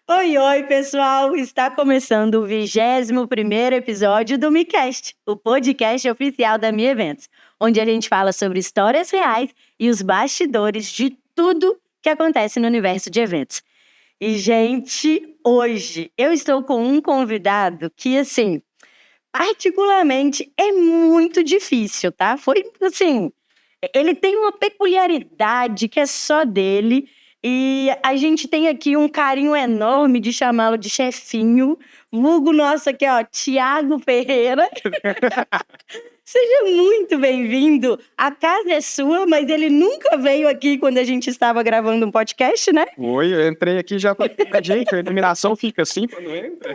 Oi, oi, pessoal! Está começando o 21º episódio do MiCast, o podcast oficial da Mi Eventos, onde a gente fala sobre histórias reais e os bastidores de tudo que acontece no universo de eventos. E, gente, hoje eu estou com um convidado que, assim, particularmente é muito difícil, tá? Foi, assim, ele tem uma peculiaridade que é só dele. E a gente tem aqui um carinho enorme de chamá-lo de chefinho. Vulgo nosso aqui, ó, Thiago Ferreira. Seja muito bem-vindo. A casa é sua, mas ele nunca veio aqui quando a gente estava gravando um podcast, né? Oi, eu entrei aqui já falei, gente, a iluminação fica assim quando entra.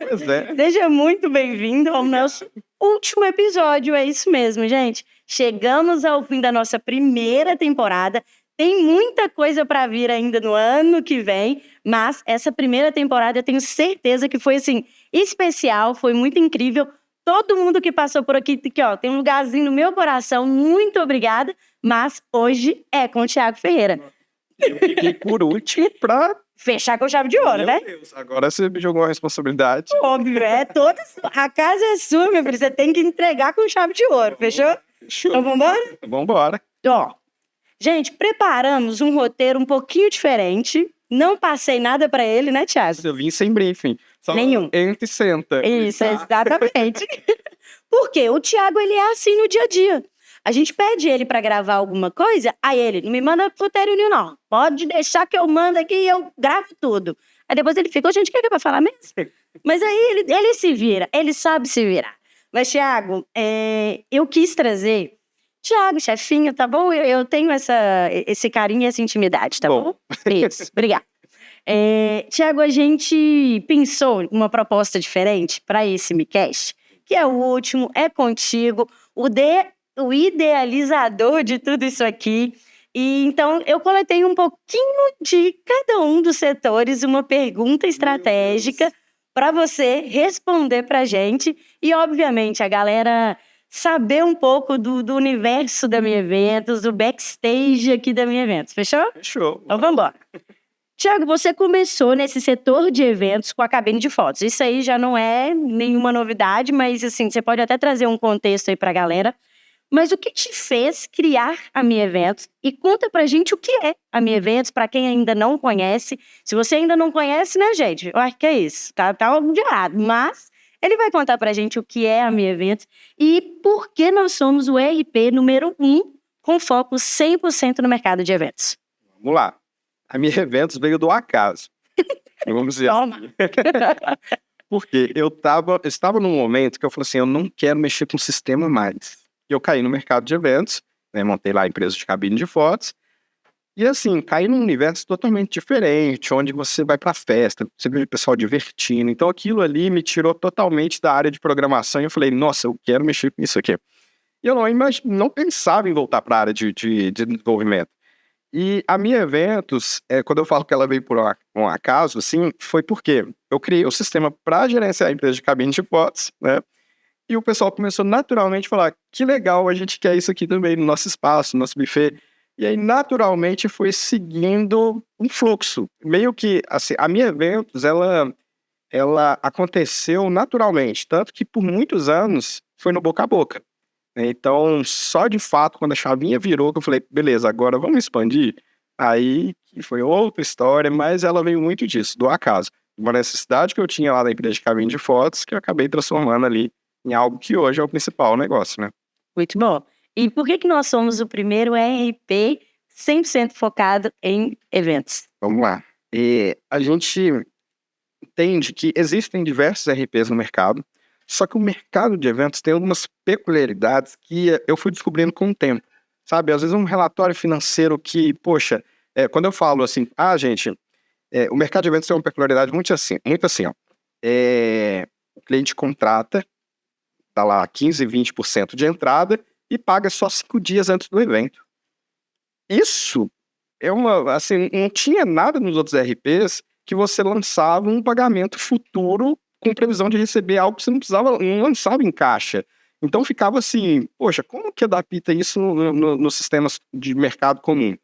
Pois é. Seja muito bem-vindo ao nosso último episódio, é isso mesmo, gente. Chegamos ao fim da nossa primeira temporada. Tem muita coisa para vir ainda no ano que vem, mas essa primeira temporada eu tenho certeza que foi, assim, especial, foi muito incrível. Todo mundo que passou por aqui, ó, tem um lugarzinho no meu coração, muito obrigada, mas hoje é com o Thiago Ferreira. Eu fiquei por último pra... Fechar com chave de ouro, Meu né? Deus, agora você me jogou uma responsabilidade. Óbvio, a casa é sua, meu filho, você tem que entregar com chave de ouro, fechou? Fechou. Então vambora? Vambora. Ó, gente, preparamos um roteiro um pouquinho diferente. Não passei nada pra ele, né, Thiago? Eu vim sem briefing. Só Nenhum. Entra e senta. Isso, exatamente. Porque o Thiago, ele é assim no dia a dia. A gente pede ele pra gravar alguma coisa, aí ele, não me manda roteiro nenhum, não. Pode deixar que eu mando aqui e eu gravo tudo. Aí depois ele fica, gente, o que é pra falar mesmo? Mas aí ele se vira, ele sabe se virar. Mas, Thiago, eu quis trazer... Thiago, chefinho, tá bom? Eu tenho esse carinho e essa intimidade, tá bom? Isso, obrigada. Thiago, a gente pensou em uma proposta diferente para esse MiCast, que é o último, é contigo, o idealizador de tudo isso aqui. E então eu coletei um pouquinho de cada um dos setores, uma pergunta estratégica para você responder pra gente e, obviamente, a galera saber um pouco do universo da Minha Eventos, do backstage aqui da Minha Eventos. Fechou? Fechou. Então vamos embora. Thiago, você começou nesse setor de eventos com a cabine de fotos. Isso aí já não é nenhuma novidade, mas assim, você pode até trazer um contexto aí pra galera. Mas o que te fez criar a Mi Eventos? E conta pra gente o que é a Mi Eventos, pra quem ainda não conhece. Se você ainda não conhece, né, gente? Eu acho que é isso. Tá algo de errado. Mas ele vai contar pra gente o que é a Mi Eventos e por que nós somos o RP número 1 com foco 100% no mercado de eventos. Vamos lá. A minha eventos veio do acaso. Vamos dizer assim. Porque eu estava num momento que eu falei assim, eu não quero mexer com o sistema mais. E eu caí no mercado de eventos, né, montei lá a empresa de cabine de fotos, e assim, caí num universo totalmente diferente, onde você vai pra festa, você vê o pessoal divertindo, então aquilo ali me tirou totalmente da área de programação, e eu falei, nossa, eu quero mexer com isso aqui. E eu não pensava em voltar para a área de desenvolvimento. E a minha eventos, quando eu falo que ela veio por um acaso, assim, foi porque eu criei o sistema para gerenciar a empresa de cabine de fotos, né? E o pessoal começou naturalmente a falar, que legal, a gente quer isso aqui também no nosso espaço, no nosso buffet. E aí, naturalmente, foi seguindo um fluxo. Meio que, assim, a minha eventos, ela aconteceu naturalmente. Tanto que, por muitos anos, foi no boca a boca. Então, só de fato, quando a chavinha virou, que eu falei, beleza, agora vamos expandir. Aí, que foi outra história, mas ela veio muito disso, do acaso. Uma necessidade que eu tinha lá na empresa de cabine de fotos, que eu acabei transformando ali em algo que hoje é o principal negócio, né? Muito bom. E por que nós somos o primeiro RP 100% focado em eventos? Vamos lá. A gente entende que existem diversos RPs no mercado, só que o mercado de eventos tem algumas peculiaridades que eu fui descobrindo com o tempo, sabe? Às vezes um relatório financeiro que, poxa, quando eu falo assim, gente, o mercado de eventos tem uma peculiaridade muito assim, ó. O cliente contrata, tá lá 15, 20% de entrada e paga só 5 dias antes do evento. Isso assim, não tinha nada nos outros RPs que você lançava um pagamento futuro com previsão de receber algo que você não lançava em caixa. Então ficava assim, poxa, como que adapta isso nos sistemas de mercado comum?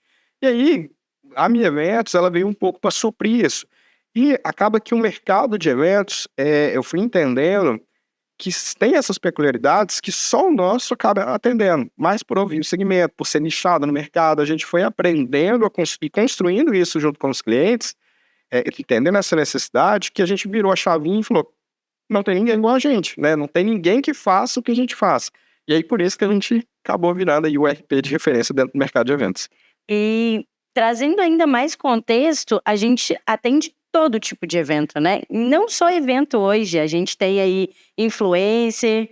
E aí, a Mi Eventos, ela veio um pouco para suprir isso. E acaba que o mercado de eventos, eu fui entendendo que tem essas peculiaridades que só o nosso acaba atendendo, mais por ouvir o segmento, por ser nichado no mercado. A gente foi aprendendo e construindo isso junto com os clientes, entendendo essa necessidade, que a gente virou a chavinha e falou, não tem ninguém igual a gente, né? Não tem ninguém que faça o que a gente faz. E aí, por isso que a gente acabou virando aí o RP de referência dentro do mercado de eventos. E trazendo ainda mais contexto, a gente atende todo tipo de evento, né? Não só evento hoje, a gente tem aí influencer,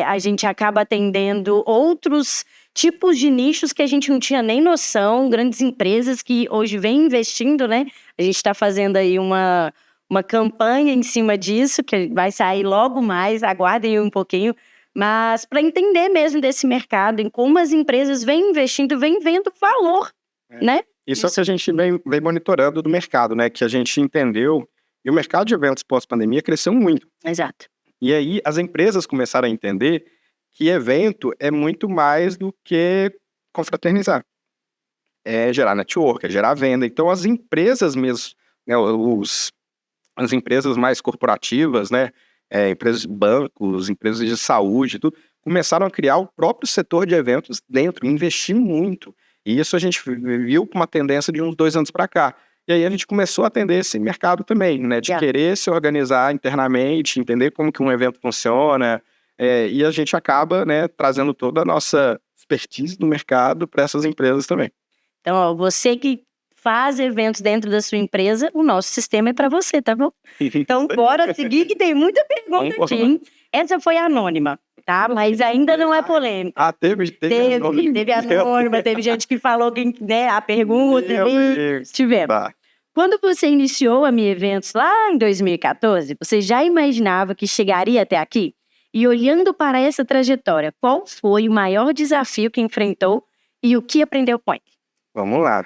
a gente acaba atendendo outros tipos de nichos que a gente não tinha nem noção, grandes empresas que hoje vêm investindo, né? A gente está fazendo aí uma campanha em cima disso, que vai sair logo mais, aguardem um pouquinho, mas para entender mesmo desse mercado, em como as empresas vêm investindo, vêm vendo valor, né? Isso é o que a gente vem monitorando do mercado, né? Que a gente entendeu, e o mercado de eventos pós-pandemia cresceu muito. Exato. E aí as empresas começaram a entender que evento é muito mais do que confraternizar. É gerar network, é gerar venda. Então as empresas mesmo, né, as empresas mais corporativas, né, empresas de bancos, empresas de saúde, tudo, começaram a criar o próprio setor de eventos dentro, investir muito. E isso a gente viu com uma tendência de uns 2 anos para cá. E aí a gente começou a atender esse mercado também, né, de querer se organizar internamente, entender como que um evento funciona, e a gente acaba, né, trazendo toda a nossa expertise do mercado para essas empresas também. Então, ó, você que faz eventos dentro da sua empresa, o nosso sistema é para você, tá bom? Então, bora seguir, que tem muita pergunta aqui, hein? Essa foi anônima, tá? Mas ainda não é polêmica. Ah, teve anônima, teve gente que falou que, né, a pergunta, tivemos. Tá. Quando você iniciou a Mi Eventos lá em 2014, você já imaginava que chegaria até aqui? E olhando para essa trajetória, qual foi o maior desafio que enfrentou e o que aprendeu com ele? Vamos lá.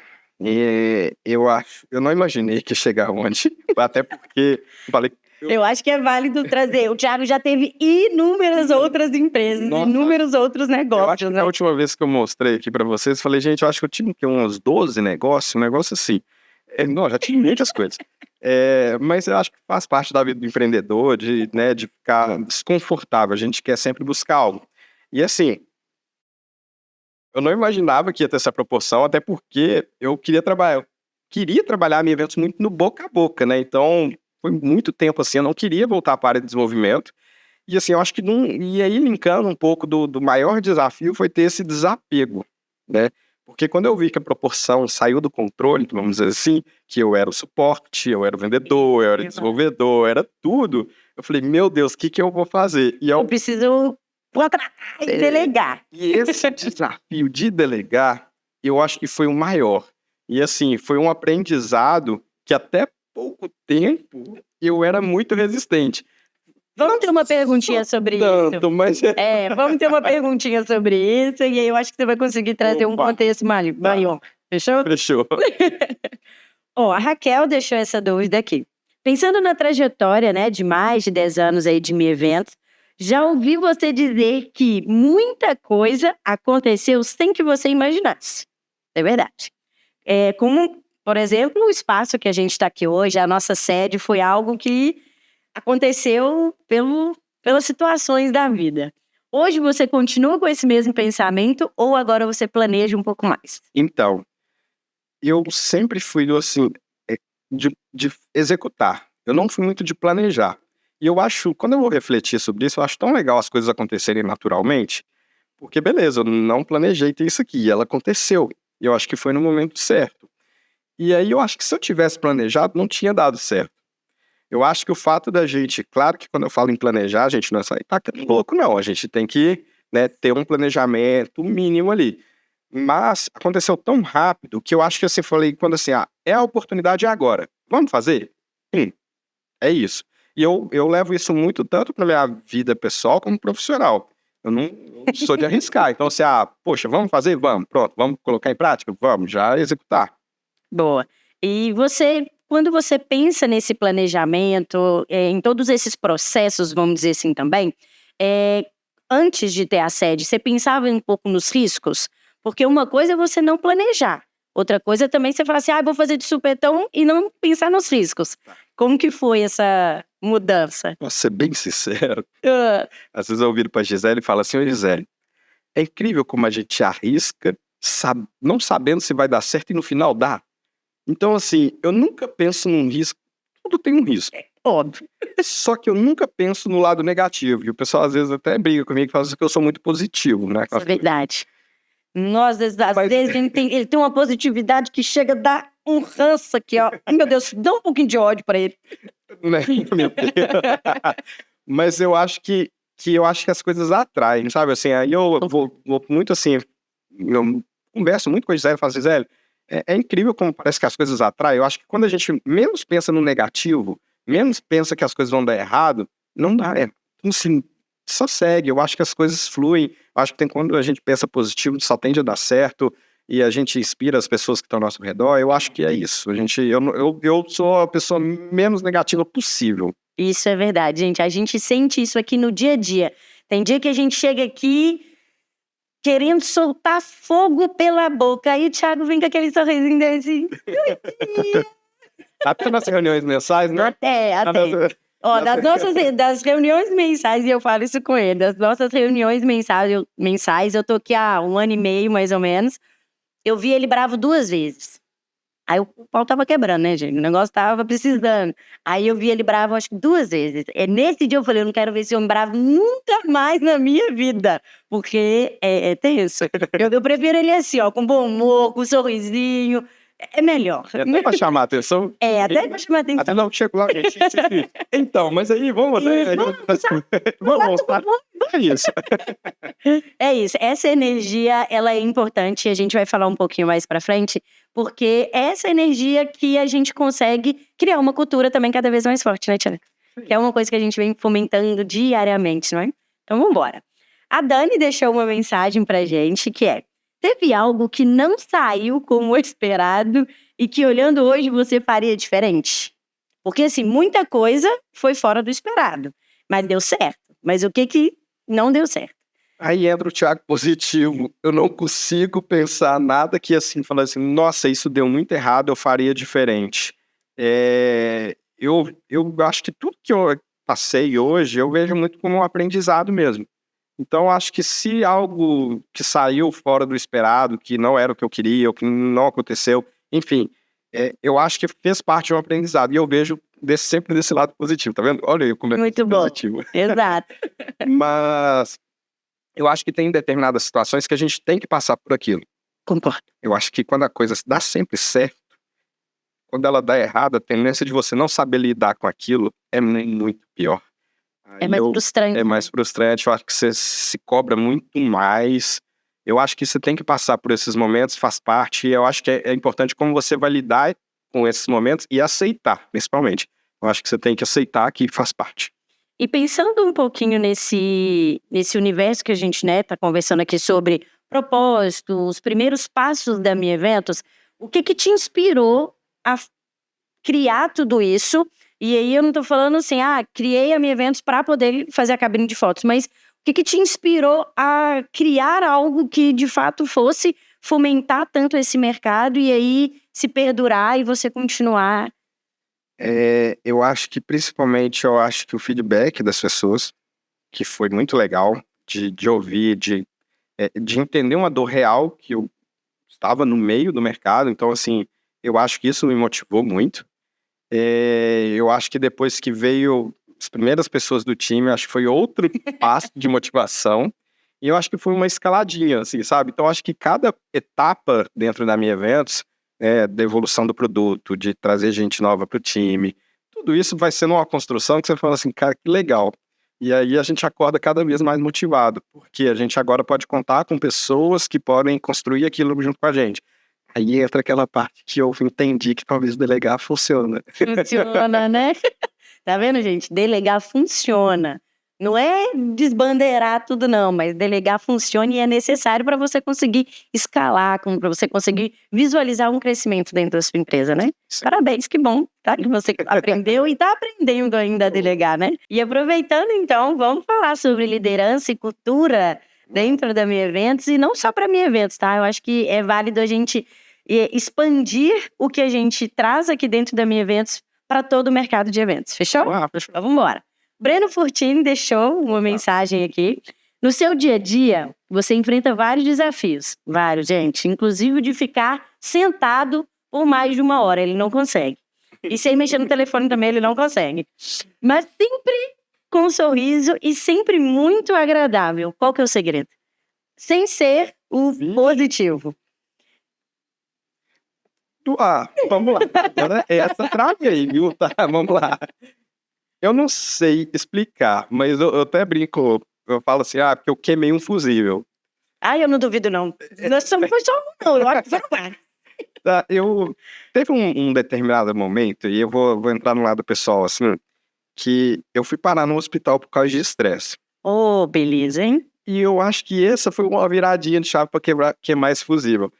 Eu não imaginei que ia chegar onde, até porque falei. Eu acho que é válido trazer. O Thiago já teve inúmeras outras empresas, inúmeros outros negócios. Eu acho que a última vez que eu mostrei aqui pra vocês, falei, gente, eu acho que eu tinha uns 12 negócios, um negócio assim. Não, já tinha muitas coisas. Mas eu acho que faz parte da vida do empreendedor, de ficar desconfortável. A gente quer sempre buscar algo. E assim, eu não imaginava que ia ter essa proporção, até porque eu queria trabalhar em eventos muito no boca a boca, né? Então, foi muito tempo assim, eu não queria voltar para a área de desenvolvimento. E assim, eu acho que e aí linkando um pouco do maior desafio foi ter esse desapego, né? Porque quando eu vi que a proporção saiu do controle, vamos dizer assim, que eu era o suporte, eu era o vendedor, eu era o desenvolvedor, era tudo, eu falei, meu Deus, o que eu vou fazer? E eu preciso contratar e delegar. E esse desafio de delegar, eu acho que foi o maior. E assim, foi um aprendizado que até pouco tempo eu era muito resistente. Vamos ter uma perguntinha sobre isso. Mas vamos ter uma perguntinha sobre isso, e aí eu acho que você vai conseguir trazer um contexto maior. Fechou? Fechou. A Raquel deixou essa dúvida aqui. Pensando na trajetória, né, de mais de 10 anos aí de Mi Eventos, já ouvi você dizer que muita coisa aconteceu sem que você imaginasse. É verdade. Como, por exemplo, o espaço que a gente está aqui hoje, a nossa sede, foi algo que aconteceu pelas situações da vida. Hoje você continua com esse mesmo pensamento ou agora você planeja um pouco mais? Então, eu sempre fui assim, de executar. Eu não fui muito de planejar. E eu acho, quando eu vou refletir sobre isso, eu acho tão legal as coisas acontecerem naturalmente, porque beleza, eu não planejei ter isso aqui, e ela aconteceu. E eu acho que foi no momento certo. E aí eu acho que se eu tivesse planejado, não tinha dado certo. Eu acho que o fato da gente, claro que quando eu falo em planejar, a gente não é só tacando louco, não. A gente tem que, né, ter um planejamento mínimo ali. Mas aconteceu tão rápido que eu acho que assim, falei, quando assim, é a oportunidade agora. Vamos fazer? É isso. E eu levo isso muito tanto para minha vida pessoal como profissional. Eu não sou de arriscar. Então, assim, poxa, vamos fazer? Vamos, pronto, vamos colocar em prática? Vamos, já executar. Boa. E você, quando você pensa nesse planejamento, em todos esses processos, vamos dizer assim também, antes de ter a sede, você pensava um pouco nos riscos? Porque uma coisa é você não planejar, Outra coisa também você falar assim, vou fazer de supetão e não pensar nos riscos. Como que foi essa mudança? Posso ser bem sincero. Ah, Às vezes eu viro pra Gisele e falo assim, ô Gisele, é incrível como a gente arrisca, não sabendo se vai dar certo e no final dá. Então, assim, eu nunca penso num risco. Tudo tem um risco. óbvio. Só que eu nunca penso no lado negativo. E o pessoal às vezes até briga comigo e fala assim que eu sou muito positivo, né? Isso é verdade. Nós, às vezes, ele tem uma positividade que chega a dar um ranço aqui, ó. Ai, meu Deus, dá um pouquinho de ódio pra ele. Né? Meu Deus. Mas eu acho que as coisas atraem, sabe? Assim, aí eu vou muito assim, eu converso muito com a Gisele e falo assim, Gisele, é incrível como parece que as coisas atraem. Eu acho que quando a gente menos pensa no negativo, menos pensa que as coisas vão dar errado, não dá, Então, assim, só segue. Eu acho que as coisas fluem. Eu acho que quando a gente pensa positivo, só tende a dar certo e a gente inspira as pessoas que estão ao nosso redor. Eu acho que é isso. Eu sou a pessoa menos negativa possível. Isso é verdade, gente. A gente sente isso aqui no dia a dia. Tem dia que a gente chega aqui querendo soltar fogo pela boca. Aí o Thiago vem com aquele sorrisinho dele assim. Até nas reuniões mensais, né? Até. Ó, das reuniões mensais, e eu falo isso com ele, das nossas reuniões mensais, eu tô aqui há 1 ano e meio, mais ou menos, eu vi ele bravo 2 vezes. Aí o pau tava quebrando, né, gente? O negócio tava precisando. Aí eu vi ele bravo, acho que 2 vezes. Nesse dia eu falei, eu não quero ver esse homem bravo nunca mais na minha vida. Porque é tenso. Eu prefiro ele assim, ó, com bom humor, com um sorrisinho. É melhor. Até pra chamar a atenção. Até pra chamar a atenção. Até não, chego lá, gente. Então, mas aí, vamos mostrar. É isso. É isso. Essa energia, ela é importante. A gente vai falar um pouquinho mais pra frente. Porque é essa energia que a gente consegue criar uma cultura também cada vez mais forte, né, Tiana? Que é uma coisa que a gente vem fomentando diariamente, não é? Então, vamos embora. A Dani deixou uma mensagem pra gente que é: teve algo que não saiu como esperado e que, olhando hoje, você faria diferente? Porque, assim, muita coisa foi fora do esperado, mas deu certo. Mas o que não deu certo? Aí entra o Thiago positivo. Eu não consigo pensar nada que, assim, falar assim, nossa, isso deu muito errado, eu faria diferente. Eu acho que tudo que eu passei hoje, eu vejo muito como um aprendizado mesmo. Então, acho que se algo que saiu fora do esperado, que não era o que eu queria, ou que não aconteceu, enfim, eu acho que fez parte de um aprendizado. E eu vejo sempre desse lado positivo, tá vendo? Olha aí como é muito positivo. Bom, exato. Mas eu acho que tem determinadas situações que a gente tem que passar por aquilo. Concordo. Eu acho que quando a coisa dá sempre certo, quando ela dá errado, a tendência de você não saber lidar com aquilo é muito pior. É mais frustrante. É mais frustrante, eu acho que você se cobra muito mais. Eu acho que você tem que passar por esses momentos, faz parte, e eu acho que é importante como você vai lidar com esses momentos e aceitar, principalmente. Eu acho que você tem que aceitar que faz parte. E pensando um pouquinho nesse universo que a gente, né, tá conversando aqui sobre propósito, os primeiros passos da Minha Eventos, o que te inspirou a criar tudo isso? E aí eu não tô falando assim, criei a Minha Eventos para poder fazer a cabine de fotos, mas o que te inspirou a criar algo que de fato fosse fomentar tanto esse mercado e aí se perdurar e você continuar? Eu acho que principalmente, o feedback das pessoas, que foi muito legal, de ouvir, de entender uma dor real, que eu estava no meio do mercado, então assim, eu acho que isso me motivou muito. Eu acho que depois que veio as primeiras pessoas do time, acho que foi outro passo de motivação, e eu acho que foi uma escaladinha, assim, sabe? Então acho que cada etapa dentro da Minha Eventos, da evolução do produto, de trazer gente nova para o time, tudo isso vai sendo uma construção que você fala assim, cara, que legal. E aí a gente acorda cada vez mais motivado, porque a gente agora pode contar com pessoas que podem construir aquilo junto com a gente. Aí entra aquela parte que eu entendi que talvez delegar funciona. Funciona, né? Tá vendo, gente? Delegar funciona. Não é desbandeirar tudo, não, mas delegar funciona e é necessário para você conseguir escalar, para você conseguir visualizar um crescimento dentro da sua empresa, né? Sim. Parabéns, que bom, tá? Que você aprendeu e tá aprendendo ainda a delegar, né? E aproveitando, então, vamos falar sobre liderança e cultura dentro da Minha Eventos, e não só para Minha Eventos, tá? Eu acho que é válido a gente e expandir o que a gente traz aqui dentro da Minha Eventos para todo o mercado de eventos. Fechou? Fechou. Então, vamos embora. Breno Furtini deixou uma mensagem aqui. No seu dia a dia, você enfrenta vários desafios. Vários, gente. Inclusive o de ficar sentado por mais de 1 hora. Ele não consegue. E sem mexer no telefone também, ele não consegue. Mas sempre com um sorriso e sempre muito agradável. Qual que é o segredo? Sem ser o positivo. Vamos lá. Agora essa trave aí, viu? Tá, vamos lá. Eu não sei explicar, mas eu até brinco. Eu falo assim, porque eu queimei um fusível. Eu não duvido, não. Não foi só um, não. Eu acho que foram vários. Tá, teve um determinado momento, e eu vou entrar no lado pessoal, assim, que eu fui parar no hospital por causa de estresse. Beleza, hein? E eu acho que essa foi uma viradinha de chave para queimar esse fusível.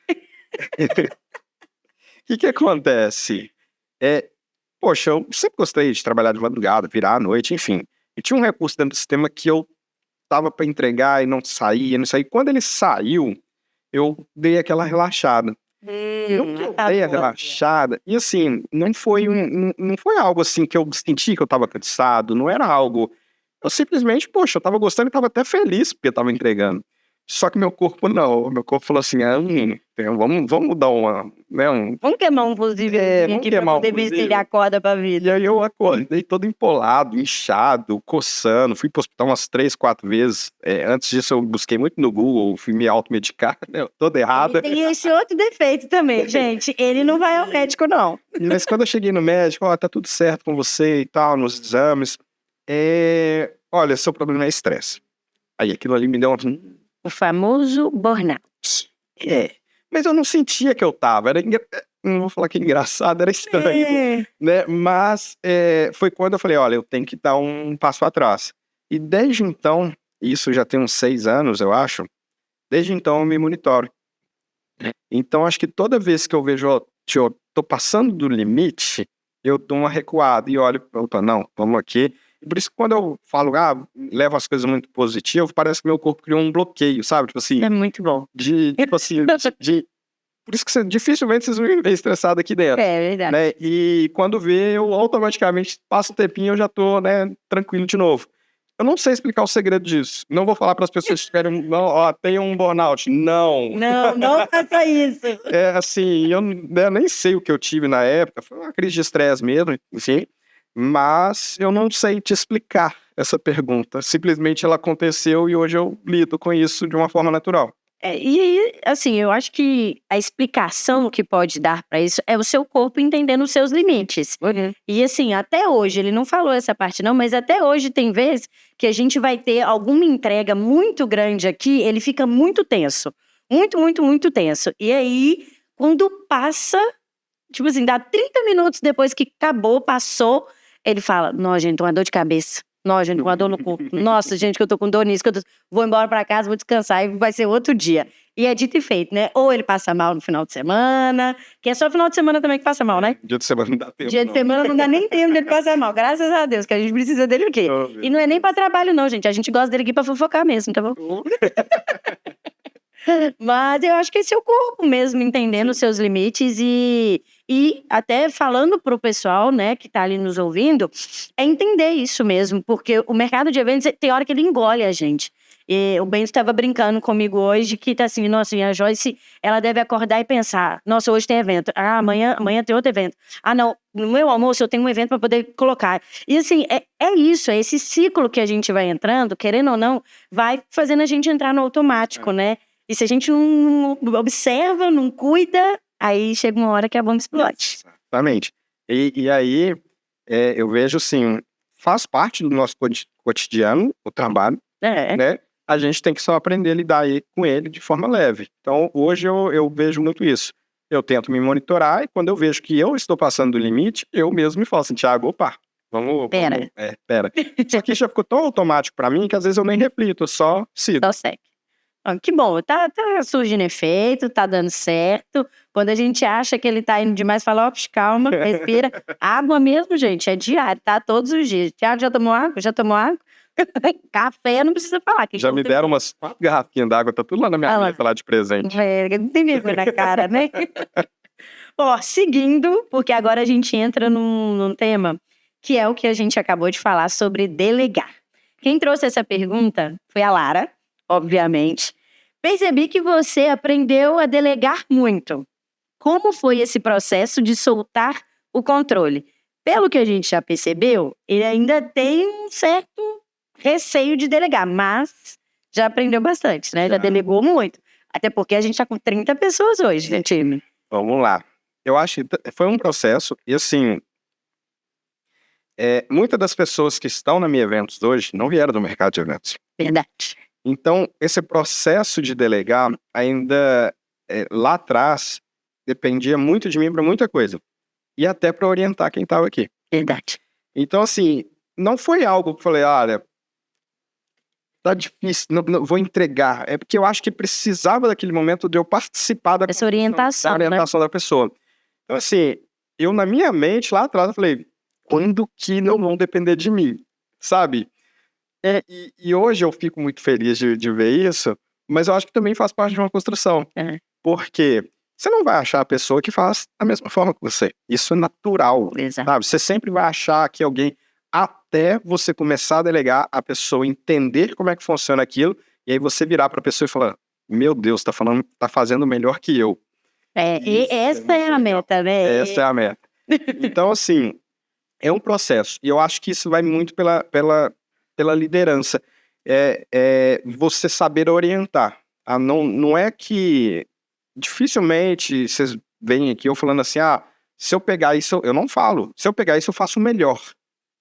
O que acontece? Poxa, eu sempre gostei de trabalhar de madrugada, virar à noite, enfim. E tinha um recurso dentro do sistema que eu tava para entregar e não saía. Quando ele saiu, eu dei aquela relaxada. Eu dei a relaxada. E assim, não foi algo assim que eu senti que eu tava cansado, não era algo... Eu simplesmente, poxa, eu tava gostando e tava até feliz porque eu tava entregando. Só que meu corpo não. Meu corpo falou assim, vamos dar uma... Né, Vamos queimar um fusível aqui pra poder vestir a corda pra vida. E aí eu acordei todo empolado, inchado, coçando. Fui pro hospital umas 3, 4 vezes. Antes disso eu busquei muito no Google, fui me automedicar, né, toda errada. Ele tem esse outro defeito também, gente. Ele não vai ao médico, não. Mas quando eu cheguei no médico, tá tudo certo com você e tal, nos exames. Olha, seu problema é estresse. Aí aquilo ali me deu O famoso burnout. Mas eu não sentia que eu tava. Não vou falar que é engraçado, era estranho. Né? Mas foi quando eu falei, olha, eu tenho que dar um passo atrás. E desde então, isso já tem uns 6 anos, eu acho, desde então eu me monitoro. Então acho que toda vez que eu vejo, eu tô passando do limite, eu dou uma recuada e olho, opa, não, vamos aqui. Por isso que quando eu falo, levo as coisas muito positivas, parece que meu corpo criou um bloqueio, sabe? Tipo assim... É muito bom. Por isso que dificilmente vocês vão me ver estressado aqui dentro. É verdade. Né? E quando vê, eu automaticamente passo um tempinho e eu já tô, né, tranquilo de novo. Eu não sei explicar o segredo disso. Não vou falar para as pessoas que querem, tem um burnout. Não. Não faça isso. Assim, eu nem sei o que eu tive na época. Foi uma crise de estresse mesmo, enfim. Mas eu não sei te explicar essa pergunta. Simplesmente ela aconteceu e hoje eu lido com isso de uma forma natural. E assim, eu acho que a explicação que pode dar para isso é o seu corpo entendendo os seus limites. E assim, até hoje, ele não falou essa parte não, mas até hoje tem vezes que a gente vai ter alguma entrega muito grande aqui, ele fica muito tenso. Muito, muito, muito tenso. E aí, quando passa, tipo assim, dá 30 minutos depois que acabou, passou, ele fala, nossa, gente, tô uma dor de cabeça. Nossa, gente, com uma dor no corpo. Nossa, gente, que eu tô com dor nisso, vou embora pra casa, vou descansar e vai ser outro dia. E é dito e feito, né? Ou ele passa mal no final de semana, que é só final de semana também que passa mal, né? Dia de semana não dá tempo. Dia de semana não dá nem tempo dele passar mal, graças a Deus, que a gente precisa dele o quê? E não é nem pra trabalho, não, gente. A gente gosta dele aqui pra fofocar mesmo, tá bom? Mas eu acho que esse é o corpo mesmo, entendendo os seus limites e até falando pro pessoal, né, que tá ali nos ouvindo, é entender isso mesmo, porque o mercado de eventos tem hora que ele engole a gente. E o Bento estava brincando comigo hoje, que tá assim, nossa, e a Joyce, ela deve acordar e pensar, nossa, hoje tem evento, amanhã tem outro evento. Não, no meu almoço eu tenho um evento para poder colocar. E assim, é isso, é esse ciclo que a gente vai entrando, querendo ou não, vai fazendo a gente entrar no automático, né? E se a gente não observa, não cuida, aí chega uma hora que a bomba explode. Exatamente. E aí, eu vejo assim, faz parte do nosso cotidiano, o trabalho, né? A gente tem que só aprender a lidar aí com ele de forma leve. Então, hoje eu vejo muito isso. Eu tento me monitorar e quando eu vejo que eu estou passando do limite, eu mesmo me falo assim, Thiago, opa, pera. Só que já ficou tão automático pra mim que às vezes eu nem reflito, eu só sigo. Só segue. Que bom, tá surgindo efeito, tá dando certo. Quando a gente acha que ele tá indo demais, fala, calma, respira. Água mesmo, gente, é diário, tá? Todos os dias. Tiago, já tomou água? Já tomou água? Café, não precisa falar. Já me deram umas 4 garrafinhas d'água, tá tudo lá na minha mesa, lá de presente. Não tem vergonha na cara, né? Seguindo, porque agora a gente entra num tema que é o que a gente acabou de falar sobre delegar. Quem trouxe essa pergunta foi a Lara, obviamente. Percebi que você aprendeu a delegar muito. Como foi esse processo de soltar o controle? Pelo que a gente já percebeu, ele ainda tem um certo receio de delegar, mas já aprendeu bastante, né? Já delegou muito. Até porque a gente tá com 30 pessoas hoje no time. Vamos lá. Eu acho que foi um processo, e assim, muitas das pessoas que estão na Minha Eventos hoje não vieram do mercado de eventos. Verdade. Então, esse processo de delegar ainda lá atrás dependia muito de mim para muita coisa. E até para orientar quem estava aqui. Verdade. Então, assim, não foi algo que eu falei, olha, tá difícil, não vou entregar. É porque eu acho que precisava daquele momento de eu participar Essa orientação, da orientação da pessoa. Então, assim, eu na minha mente, lá atrás, eu falei, quando que não vão depender de mim? Sabe? E hoje eu fico muito feliz de ver isso, mas eu acho que também faz parte de uma construção. Porque você não vai achar a pessoa que faz da mesma forma que você. Isso é natural. Exato. Sabe? Você sempre vai achar que alguém, até você começar a delegar, a pessoa entender como é que funciona aquilo, e aí você virar para a pessoa e falar, meu Deus, tá fazendo melhor que eu. E essa é a meta, né? Essa é a meta. Então, assim, é um processo. E eu acho que isso vai muito pela liderança. Você saber orientar. Não é que dificilmente vocês vêm aqui eu falando assim, se eu pegar isso, eu não falo. Se eu pegar isso, eu faço melhor.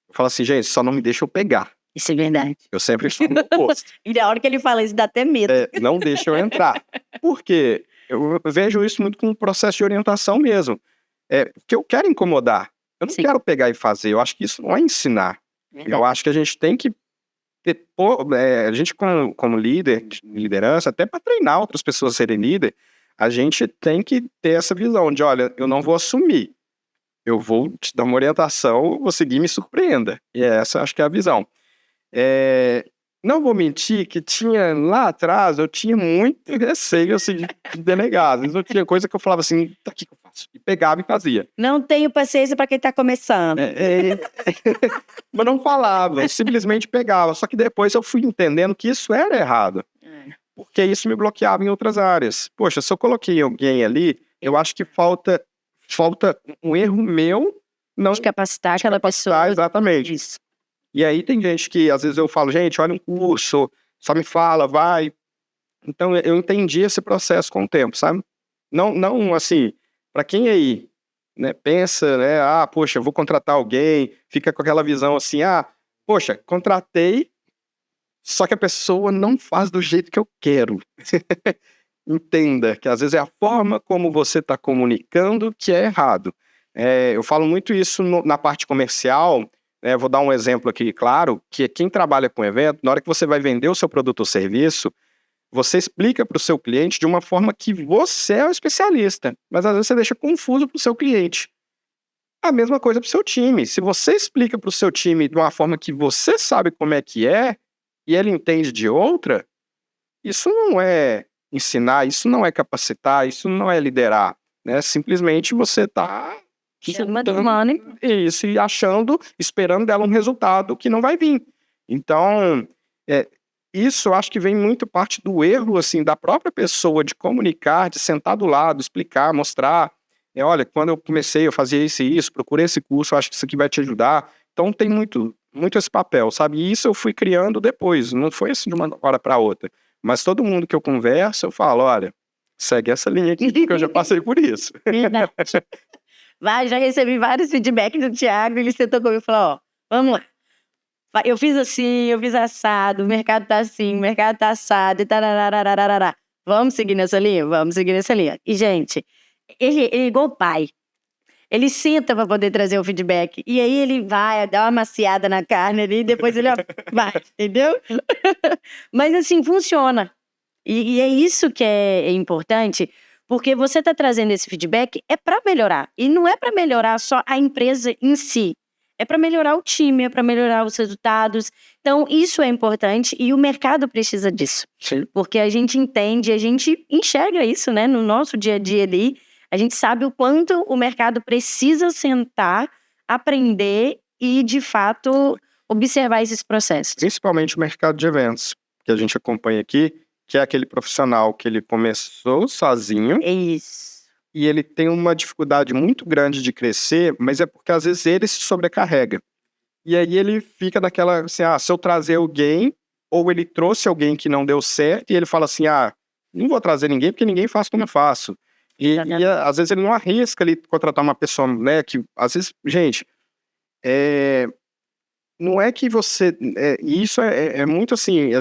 Eu falo assim, gente, só não me deixa eu pegar. Isso é verdade. Eu sempre falo o oposto. E na hora que ele fala isso, dá até medo. Não deixa eu entrar. Por quê? Eu vejo isso muito como um processo de orientação mesmo. Porque eu quero incomodar. Eu não quero pegar e fazer. Eu acho que isso não é ensinar. Eu acho que a gente tem que a gente como líder, de liderança, até para treinar outras pessoas a serem líder, a gente tem que ter essa visão de, olha, eu não vou assumir. Eu vou te dar uma orientação, vou seguir, me surpreenda. E essa acho que é a visão. Não vou mentir que lá atrás eu tinha muito receio assim, de delegar. Às vezes eu tinha coisa que eu falava assim, tá aqui que eu faço. E pegava e fazia. Não tenho paciência para quem tá começando. Mas não falava, simplesmente pegava. Só que depois eu fui entendendo que isso era errado. Porque isso me bloqueava em outras áreas. Poxa, se eu coloquei alguém ali, eu acho que falta um erro meu. Não de capacitar aquela pessoa. Exatamente. Isso. E aí tem gente que, às vezes eu falo, gente, olha um curso, só me fala, vai. Então eu entendi esse processo com o tempo, sabe? Não assim, para quem aí, né, pensa, né, poxa, eu vou contratar alguém, fica com aquela visão assim, poxa, contratei, só que a pessoa não faz do jeito que eu quero. Entenda que às vezes é a forma como você está comunicando que é errado. Eu falo muito isso na parte comercial. Vou dar um exemplo aqui, claro, que quem trabalha com evento, na hora que você vai vender o seu produto ou serviço, você explica para o seu cliente de uma forma que você é o especialista, mas às vezes você deixa confuso para o seu cliente. A mesma coisa para o seu time. Se você explica para o seu time de uma forma que você sabe como é que é, e ele entende de outra, isso não é ensinar, isso não é capacitar, isso não é liderar, né? Simplesmente você está isso, e esperando dela um resultado que não vai vir. Então, isso eu acho que vem muito parte do erro, assim, da própria pessoa de comunicar, de sentar do lado, explicar, mostrar. Olha, quando eu comecei, eu fazia isso e isso, procurei esse curso, eu acho que isso aqui vai te ajudar. Então, tem muito esse papel, sabe? E isso eu fui criando depois, não foi assim de uma hora para outra. Mas todo mundo que eu converso, eu falo, olha, segue essa linha aqui, porque eu já passei por isso. Verdade. Já recebi vários feedbacks do Tiago, ele sentou comigo e falou, vamos lá. Eu fiz assim, eu fiz assado, o mercado tá assim, o mercado tá assado, e tarararararará. Vamos seguir nessa linha? Vamos seguir nessa linha. E, gente, ele é igual o pai. Ele senta para poder trazer o feedback. E aí ele vai, dá uma maciada na carne ali, e depois ele vai, entendeu? Mas assim, funciona. E é isso que é importante, porque você está trazendo esse feedback é para melhorar. E não é para melhorar só a empresa em si. É para melhorar o time, é para melhorar os resultados. Então, isso é importante e o mercado precisa disso. Sim. Porque a gente entende, a gente enxerga isso, né? No nosso dia a dia ali, a gente sabe o quanto o mercado precisa sentar, aprender e, de fato, observar esses processos. Principalmente o mercado de eventos, que a gente acompanha aqui, que é aquele profissional que ele começou sozinho. É isso. E ele tem uma dificuldade muito grande de crescer, mas é porque às vezes ele se sobrecarrega. E aí ele fica naquela, assim, se eu trazer alguém, ou ele trouxe alguém que não deu certo, e ele fala assim, não vou trazer ninguém porque ninguém faz como eu faço. E às vezes ele não arrisca ali contratar uma pessoa, né, que às vezes, gente, não é que você, isso é muito assim,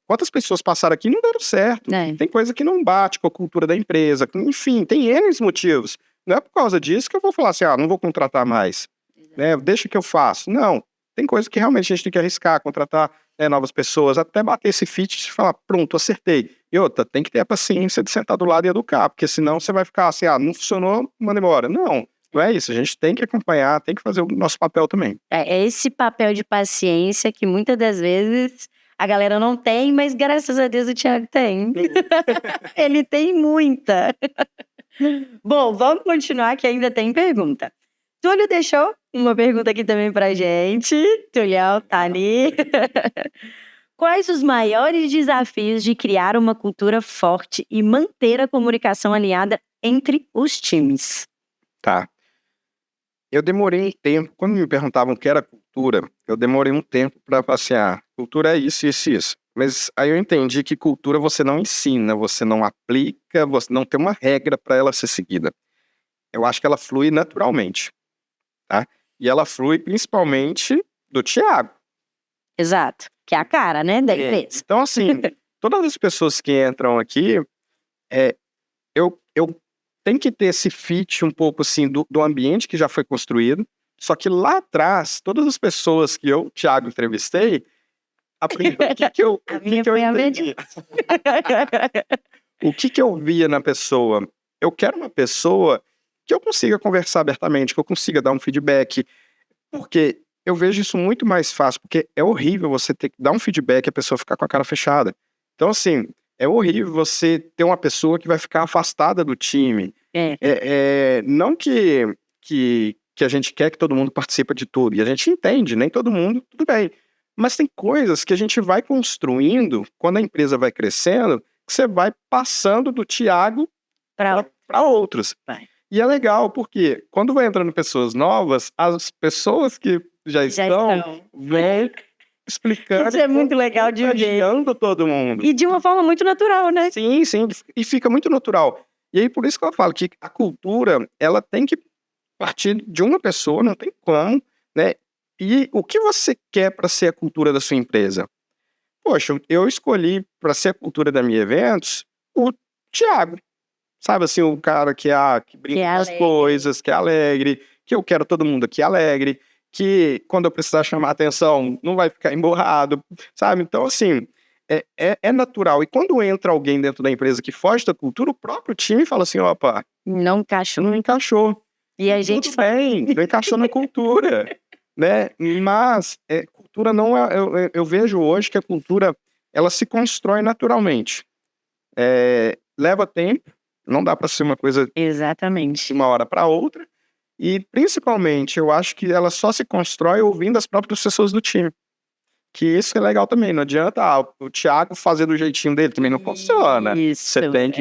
quantas pessoas passaram aqui e não deram certo. Tem coisa que não bate com a cultura da empresa, enfim, tem N motivos. Não é por causa disso que eu vou falar assim, não vou contratar mais, né, deixa que eu faço. Não, tem coisa que realmente a gente tem que arriscar, contratar novas pessoas, até bater esse fit e falar, pronto, acertei. E outra, tem que ter a paciência de sentar do lado e educar, porque senão você vai ficar assim, não funcionou, manda embora. Não é isso, a gente tem que acompanhar, tem que fazer o nosso papel também. É esse papel de paciência que muitas das vezes a galera não tem, mas graças a Deus o Thiago tem. Ele tem muita. Bom, vamos continuar que ainda tem pergunta. Túlio deixou uma pergunta aqui também pra gente. Tulião, tá ali. Quais os maiores desafios de criar uma cultura forte e manter a comunicação alinhada entre os times? Tá. Eu demorei um tempo, quando me perguntavam o que era cultura, eu demorei um tempo para passear. Cultura é isso, isso, isso. Mas aí eu entendi que cultura você não ensina, você não aplica, você não tem uma regra para ela ser seguida. Eu acho que ela flui naturalmente, tá? E ela flui principalmente do Thiago. Exato, que é a cara, né, da empresa. Então, assim, todas as pessoas que entram aqui, eu tenho que ter esse fit um pouco, assim, do ambiente que já foi construído, só que lá atrás, todas as pessoas que eu, Thiago, entrevistei, aprendi o que eu entendi. O que eu via na pessoa? Eu quero uma pessoa que eu consiga conversar abertamente, que eu consiga dar um feedback, porque eu vejo isso muito mais fácil, porque é horrível você ter que dar um feedback e a pessoa ficar com a cara fechada. Então, assim, é horrível você ter uma pessoa que vai ficar afastada do time. Não que a gente quer que todo mundo participe de tudo, e a gente entende, nem todo mundo, tudo bem. Mas tem coisas que a gente vai construindo, quando a empresa vai crescendo, que você vai passando do Thiago para outros. E é legal, porque quando vai entrando pessoas novas, as pessoas que já estão vêm explicando. Isso é muito legal de ver. Todo mundo. E de uma forma muito natural, né? Sim, e fica muito natural. E aí por isso que eu falo que a cultura, ela tem que partir de uma pessoa, não tem como, né? E o que você quer para ser a cultura da sua empresa? Poxa, eu escolhi para ser a cultura da minha eventos o Thiago. Sabe assim, o cara que brinca com as coisas, que é alegre, que eu quero todo mundo aqui alegre, que quando eu precisar chamar atenção não vai ficar emborrado, sabe? Então, assim, é natural. E quando entra alguém dentro da empresa que foge da cultura, o próprio time fala assim, opa, não encaixou. Não encaixou. E a gente tudo bem, não encaixou na cultura, né? Mas cultura não é... Eu vejo hoje que a cultura, ela se constrói naturalmente. Leva tempo, não dá para ser uma coisa exatamente de uma hora para outra. E, principalmente, eu acho que ela só se constrói ouvindo as próprias pessoas do time. Que isso é legal também. Não adianta o Thiago fazer do jeitinho dele, também não funciona. Você tem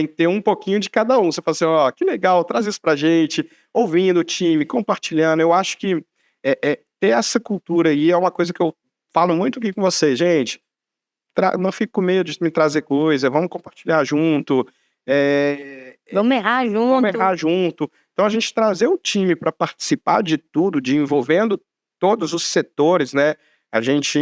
que ter um pouquinho de cada um. Você fala assim, que legal, traz isso pra gente, ouvindo o time, compartilhando. Eu acho que ter essa cultura aí é uma coisa que eu falo muito aqui com vocês. Gente, não fique com medo de me trazer coisa, vamos compartilhar junto. Vamos errar junto. Então, a gente trazer o time para participar de tudo, de envolvendo todos os setores, né? A gente,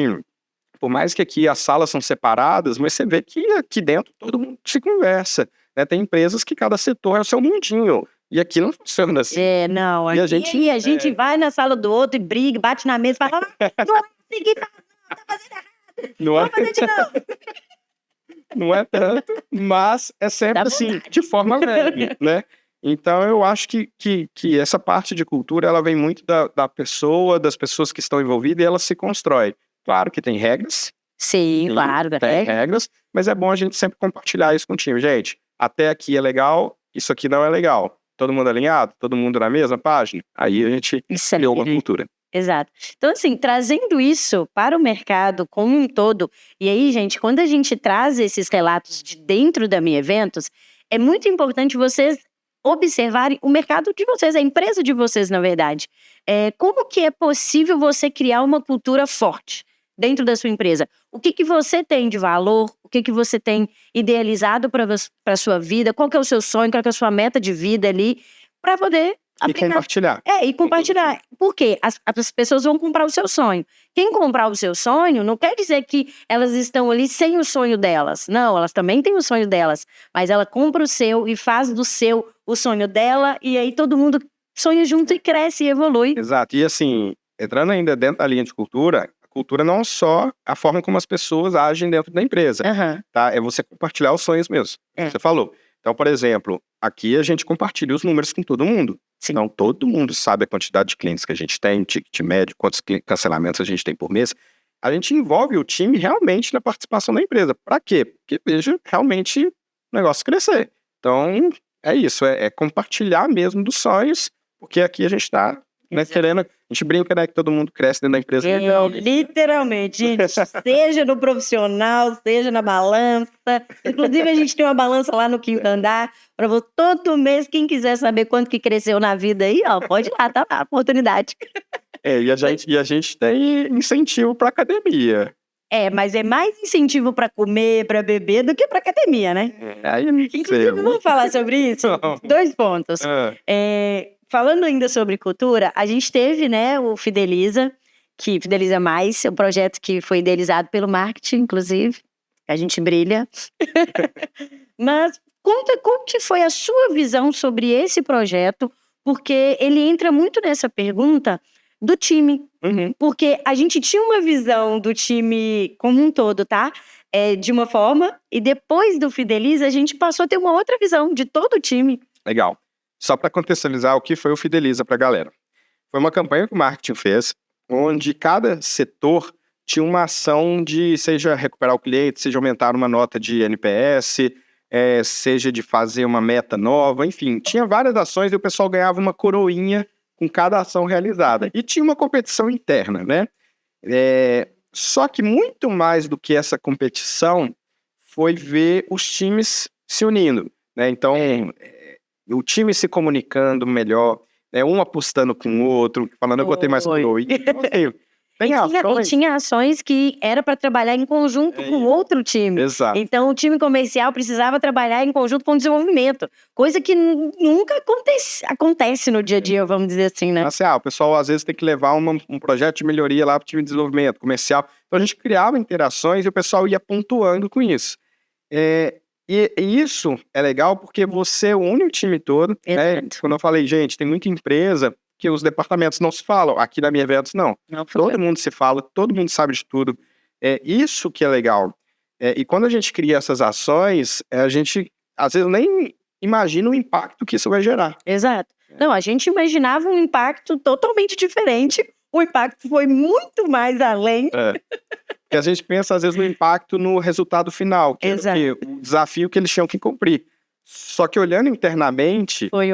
por mais que aqui as salas são separadas, mas você vê que aqui dentro todo mundo se conversa, né? Tem empresas que cada setor é o seu mundinho. E aqui não funciona assim. Não. Aqui, a gente vai na sala do outro e briga, bate na mesa e fala, não é assim que faz, não, tá fazendo errado. Vamos fazer de novo. não é tanto, mas é sempre Dá assim, vontade. de forma leve, né? Então, eu acho que essa parte de cultura, ela vem muito da pessoa, das pessoas que estão envolvidas, e ela se constrói. Claro que tem regras, Sim, claro. tem regras, mas é bom a gente sempre compartilhar isso com o time. Gente, até aqui é legal, isso aqui não é legal. Todo mundo alinhado? Todo mundo na mesma página? Aí a gente Isso é criou uma lindo. cultura. Exato. Então, assim, trazendo isso para o mercado como um todo, e aí, gente, quando a gente traz esses relatos de dentro da Minha Eventos, é muito importante vocês observarem o mercado de vocês, a empresa de vocês, na verdade. Como que é possível você criar uma cultura forte dentro da sua empresa? O que você tem de valor? O que você tem idealizado para a sua vida? Qual que é o seu sonho? Qual que é a sua meta de vida ali? Para poder E compartilhar. e compartilhar. Por quê? As pessoas vão comprar o seu sonho. Quem comprar o seu sonho não quer dizer que elas estão ali sem o sonho delas. Não, elas também têm o sonho delas. Mas ela compra o seu e faz do seu o sonho dela. E aí todo mundo sonha junto e cresce e evolui. Exato. E assim, entrando ainda dentro da linha de cultura, a cultura não é só a forma como as pessoas agem dentro da empresa, tá? É você compartilhar os sonhos mesmo. Você falou. Então, por exemplo, aqui a gente compartilha os números com todo mundo. Sim. Então, todo mundo sabe a quantidade de clientes que a gente tem, ticket médio, quantos cancelamentos a gente tem por mês. A gente envolve o time realmente na participação da empresa. Para quê? Porque veja realmente o negócio crescer. Então, é isso, é compartilhar mesmo dos sonhos, porque aqui a gente está querendo, a gente brinca, né, que todo mundo cresce dentro da empresa. Literalmente, gente, seja no profissional, seja na balança. Inclusive, a gente tem uma balança lá no quinto andar, para todo mês, quem quiser saber quanto que cresceu na vida aí, ó, pode ir lá, tá lá, oportunidade. E a gente tem incentivo para academia. Mas é mais incentivo para comer, para beber, do que para academia, né? Aí eu não sei. Inclusive, vamos falar sobre isso? Não. 2 pontos. Falando ainda sobre cultura, a gente teve, né, o Fideliza, que Fideliza Mais, um projeto que foi idealizado pelo marketing, inclusive. A gente brilha. Mas conta como que foi a sua visão sobre esse projeto, porque ele entra muito nessa pergunta do time. Porque a gente tinha uma visão do time como um todo, tá? De uma forma, e depois do Fideliza, a gente passou a ter uma outra visão de todo o time. Legal. Só para contextualizar o que foi o Fideliza para a galera. Foi uma campanha que o marketing fez, onde cada setor tinha uma ação de, seja recuperar o cliente, seja aumentar uma nota de NPS, seja de fazer uma meta nova, enfim. Tinha várias ações e o pessoal ganhava uma coroinha com cada ação realizada. E tinha uma competição interna, né? Só que muito mais do que essa competição foi ver os times se unindo, né? Então, o time se comunicando melhor, um apostando com o outro, falando, eu botei mais coroa. E tinha ações que era para trabalhar em conjunto com outro time. Exato. Então, o time comercial precisava trabalhar em conjunto com o desenvolvimento. Coisa que nunca acontece no dia a dia, vamos dizer assim, né? Assim, o pessoal às vezes tem que levar um projeto de melhoria lá para o time de desenvolvimento comercial. Então, a gente criava interações e o pessoal ia pontuando com isso. E isso é legal porque você une o time todo. Quando eu falei, gente, tem muita empresa que os departamentos não se falam. Aqui na Minha Eventos, não. Todo mundo se fala, todo mundo sabe de tudo. Isso que é legal. E quando a gente cria essas ações, a gente, às vezes, nem imagina o impacto que isso vai gerar. Exato. Não, a gente imaginava um impacto totalmente diferente. O impacto foi muito mais além. Porque a gente pensa, às vezes, no impacto no resultado final. Que é o desafio que eles tinham que cumprir. Só que olhando internamente... Foi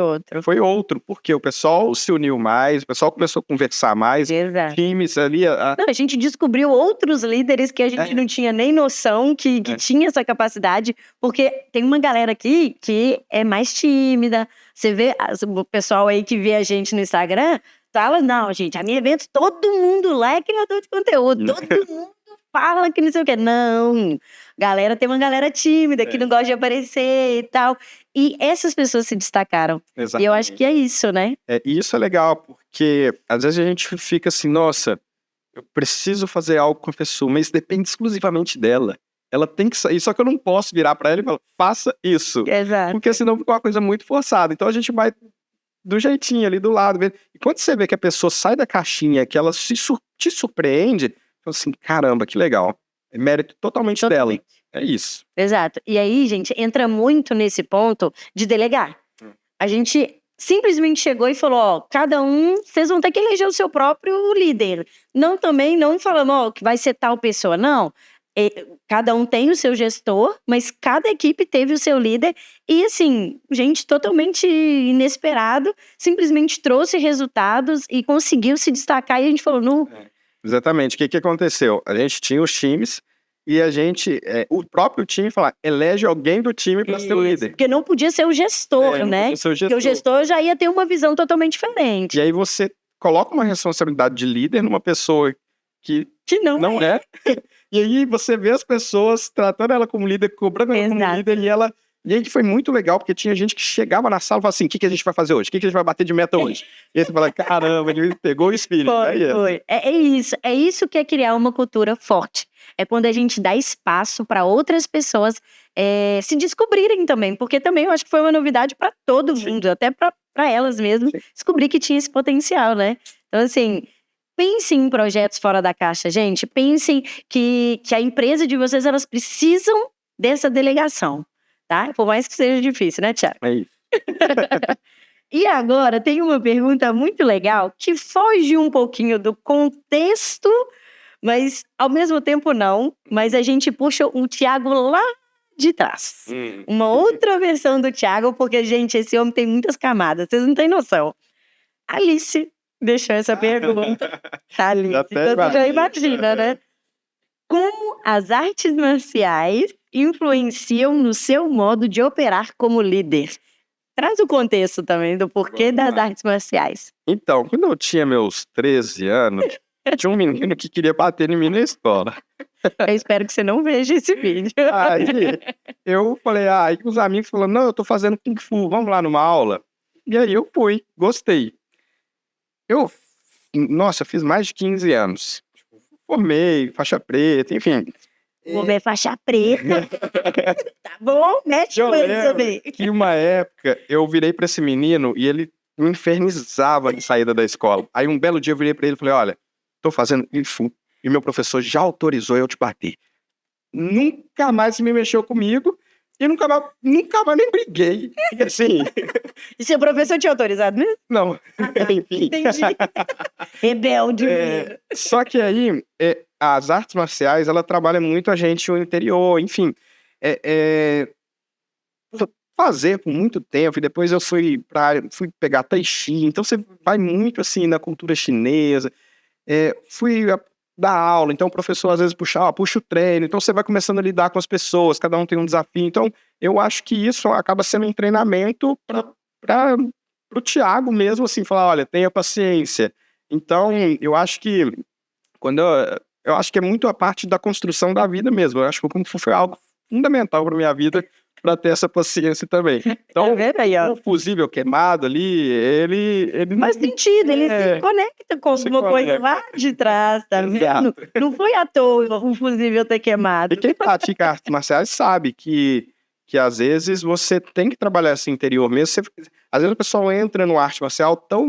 outro. Porque o pessoal se uniu mais, o pessoal começou a conversar mais. Exato. Times ali... Não, a gente descobriu outros líderes que a gente não tinha nem noção que tinha essa capacidade. Porque tem uma galera aqui que é mais tímida. Você vê o pessoal aí que vê a gente no Instagram... Fala, não, gente, a Minha Eventos, todo mundo lá é criador de conteúdo, todo mundo fala que não sei o quê. Não, tem uma galera tímida que não gosta de aparecer e tal. E essas pessoas se destacaram. Exatamente. E eu acho que é isso, né? E isso é legal, porque às vezes a gente fica assim, nossa, eu preciso fazer algo com a pessoa, mas depende exclusivamente dela. Ela tem que sair, só que eu não posso virar pra ela e falar, faça isso. Exato. Porque senão fica uma coisa muito forçada. Então a gente vai do jeitinho ali do lado. E quando você vê que a pessoa sai da caixinha, que ela te surpreende, fala assim, caramba, que legal. É mérito totalmente dela. É isso. Exato. E aí, gente, entra muito nesse ponto de delegar. A gente simplesmente chegou e falou, ó, cada um, vocês vão ter que eleger o seu próprio líder. Não falando, ó, que vai ser tal pessoa, não. Cada um tem o seu gestor, mas cada equipe teve o seu líder. E assim, gente totalmente inesperado, simplesmente trouxe resultados e conseguiu se destacar. E a gente falou, não... Exatamente. O que aconteceu? A gente tinha os times e a gente, o próprio time falar, elege alguém do time para ser o líder. Porque não podia ser o gestor, né? Porque o gestor já ia ter uma visão totalmente diferente. E aí você coloca uma responsabilidade de líder numa pessoa que não é. E aí você vê as pessoas tratando ela como líder, cobrando ela como líder, e aí foi muito legal, porque tinha gente que chegava na sala e falava assim, o que a gente vai fazer hoje? O que a gente vai bater de meta hoje? E aí você fala, caramba, ele pegou o espírito. Foi. É isso que é criar uma cultura forte. É quando a gente dá espaço para outras pessoas se descobrirem também, porque também eu acho que foi uma novidade para todo mundo, até para elas mesmas, descobrir que tinha esse potencial, né? Então, assim, pensem em projetos fora da caixa, gente. Pensem que a empresa de vocês, elas precisam dessa delegação, tá? Por mais que seja difícil, né, Thiago? É isso. E agora tem uma pergunta muito legal que foge um pouquinho do contexto, mas ao mesmo tempo não. Mas a gente puxa o Thiago lá de trás. Uma outra versão do Thiago, porque, gente, esse homem tem muitas camadas, vocês não têm noção. Alice deixou essa pergunta. Alice, você já imagina, né? Como as artes marciais influenciam no seu modo de operar como líder? Traz o contexto também do porquê das artes marciais. Então, quando eu tinha meus 13 anos, tinha um menino que queria bater em mim na escola. Eu espero que você não veja esse vídeo. Aí eu falei, aí os amigos falaram, não, eu tô fazendo Kung Fu, vamos lá numa aula. E aí eu fui, gostei. Nossa, fiz mais de 15 anos. Formei, faixa preta, enfim. Vou ver faixa preta. Tá bom, mexe com ele também. Que uma época eu virei pra esse menino e ele me infernizava de saída da escola. Aí um belo dia eu virei pra ele e falei, olha, tô fazendo Kung Fu e meu professor já autorizou eu te bater. Nunca mais me mexeu comigo e nunca mais nem briguei. E assim... E seu professor tinha autorizado mesmo? Não, enfim. Entendi. Rebelde. Só que aí, as artes marciais, ela trabalha muito a gente o interior, enfim. Fazer por muito tempo, e depois eu fui pegar Tai Chi, então você vai muito assim na cultura chinesa. Fui dar aula, então o professor às vezes puxa o treino, então você vai começando a lidar com as pessoas, cada um tem um desafio. Então eu acho que isso acaba sendo um treinamento para o Thiago mesmo, assim, falar, olha, tenha paciência. Então eu acho que eu acho que é muito a parte da construção da vida mesmo. Eu acho que o Kung Fu foi algo fundamental para minha vida, para ter essa paciência também. Então, o fusível queimado ali, ele faz sentido, ele se conecta com alguma coisa lá de trás, tá vendo? Não foi à toa o fusível ter queimado. E quem pratica artes marciais sabe que às vezes você tem que trabalhar esse interior mesmo. Às vezes o pessoal entra no arte marcial tão...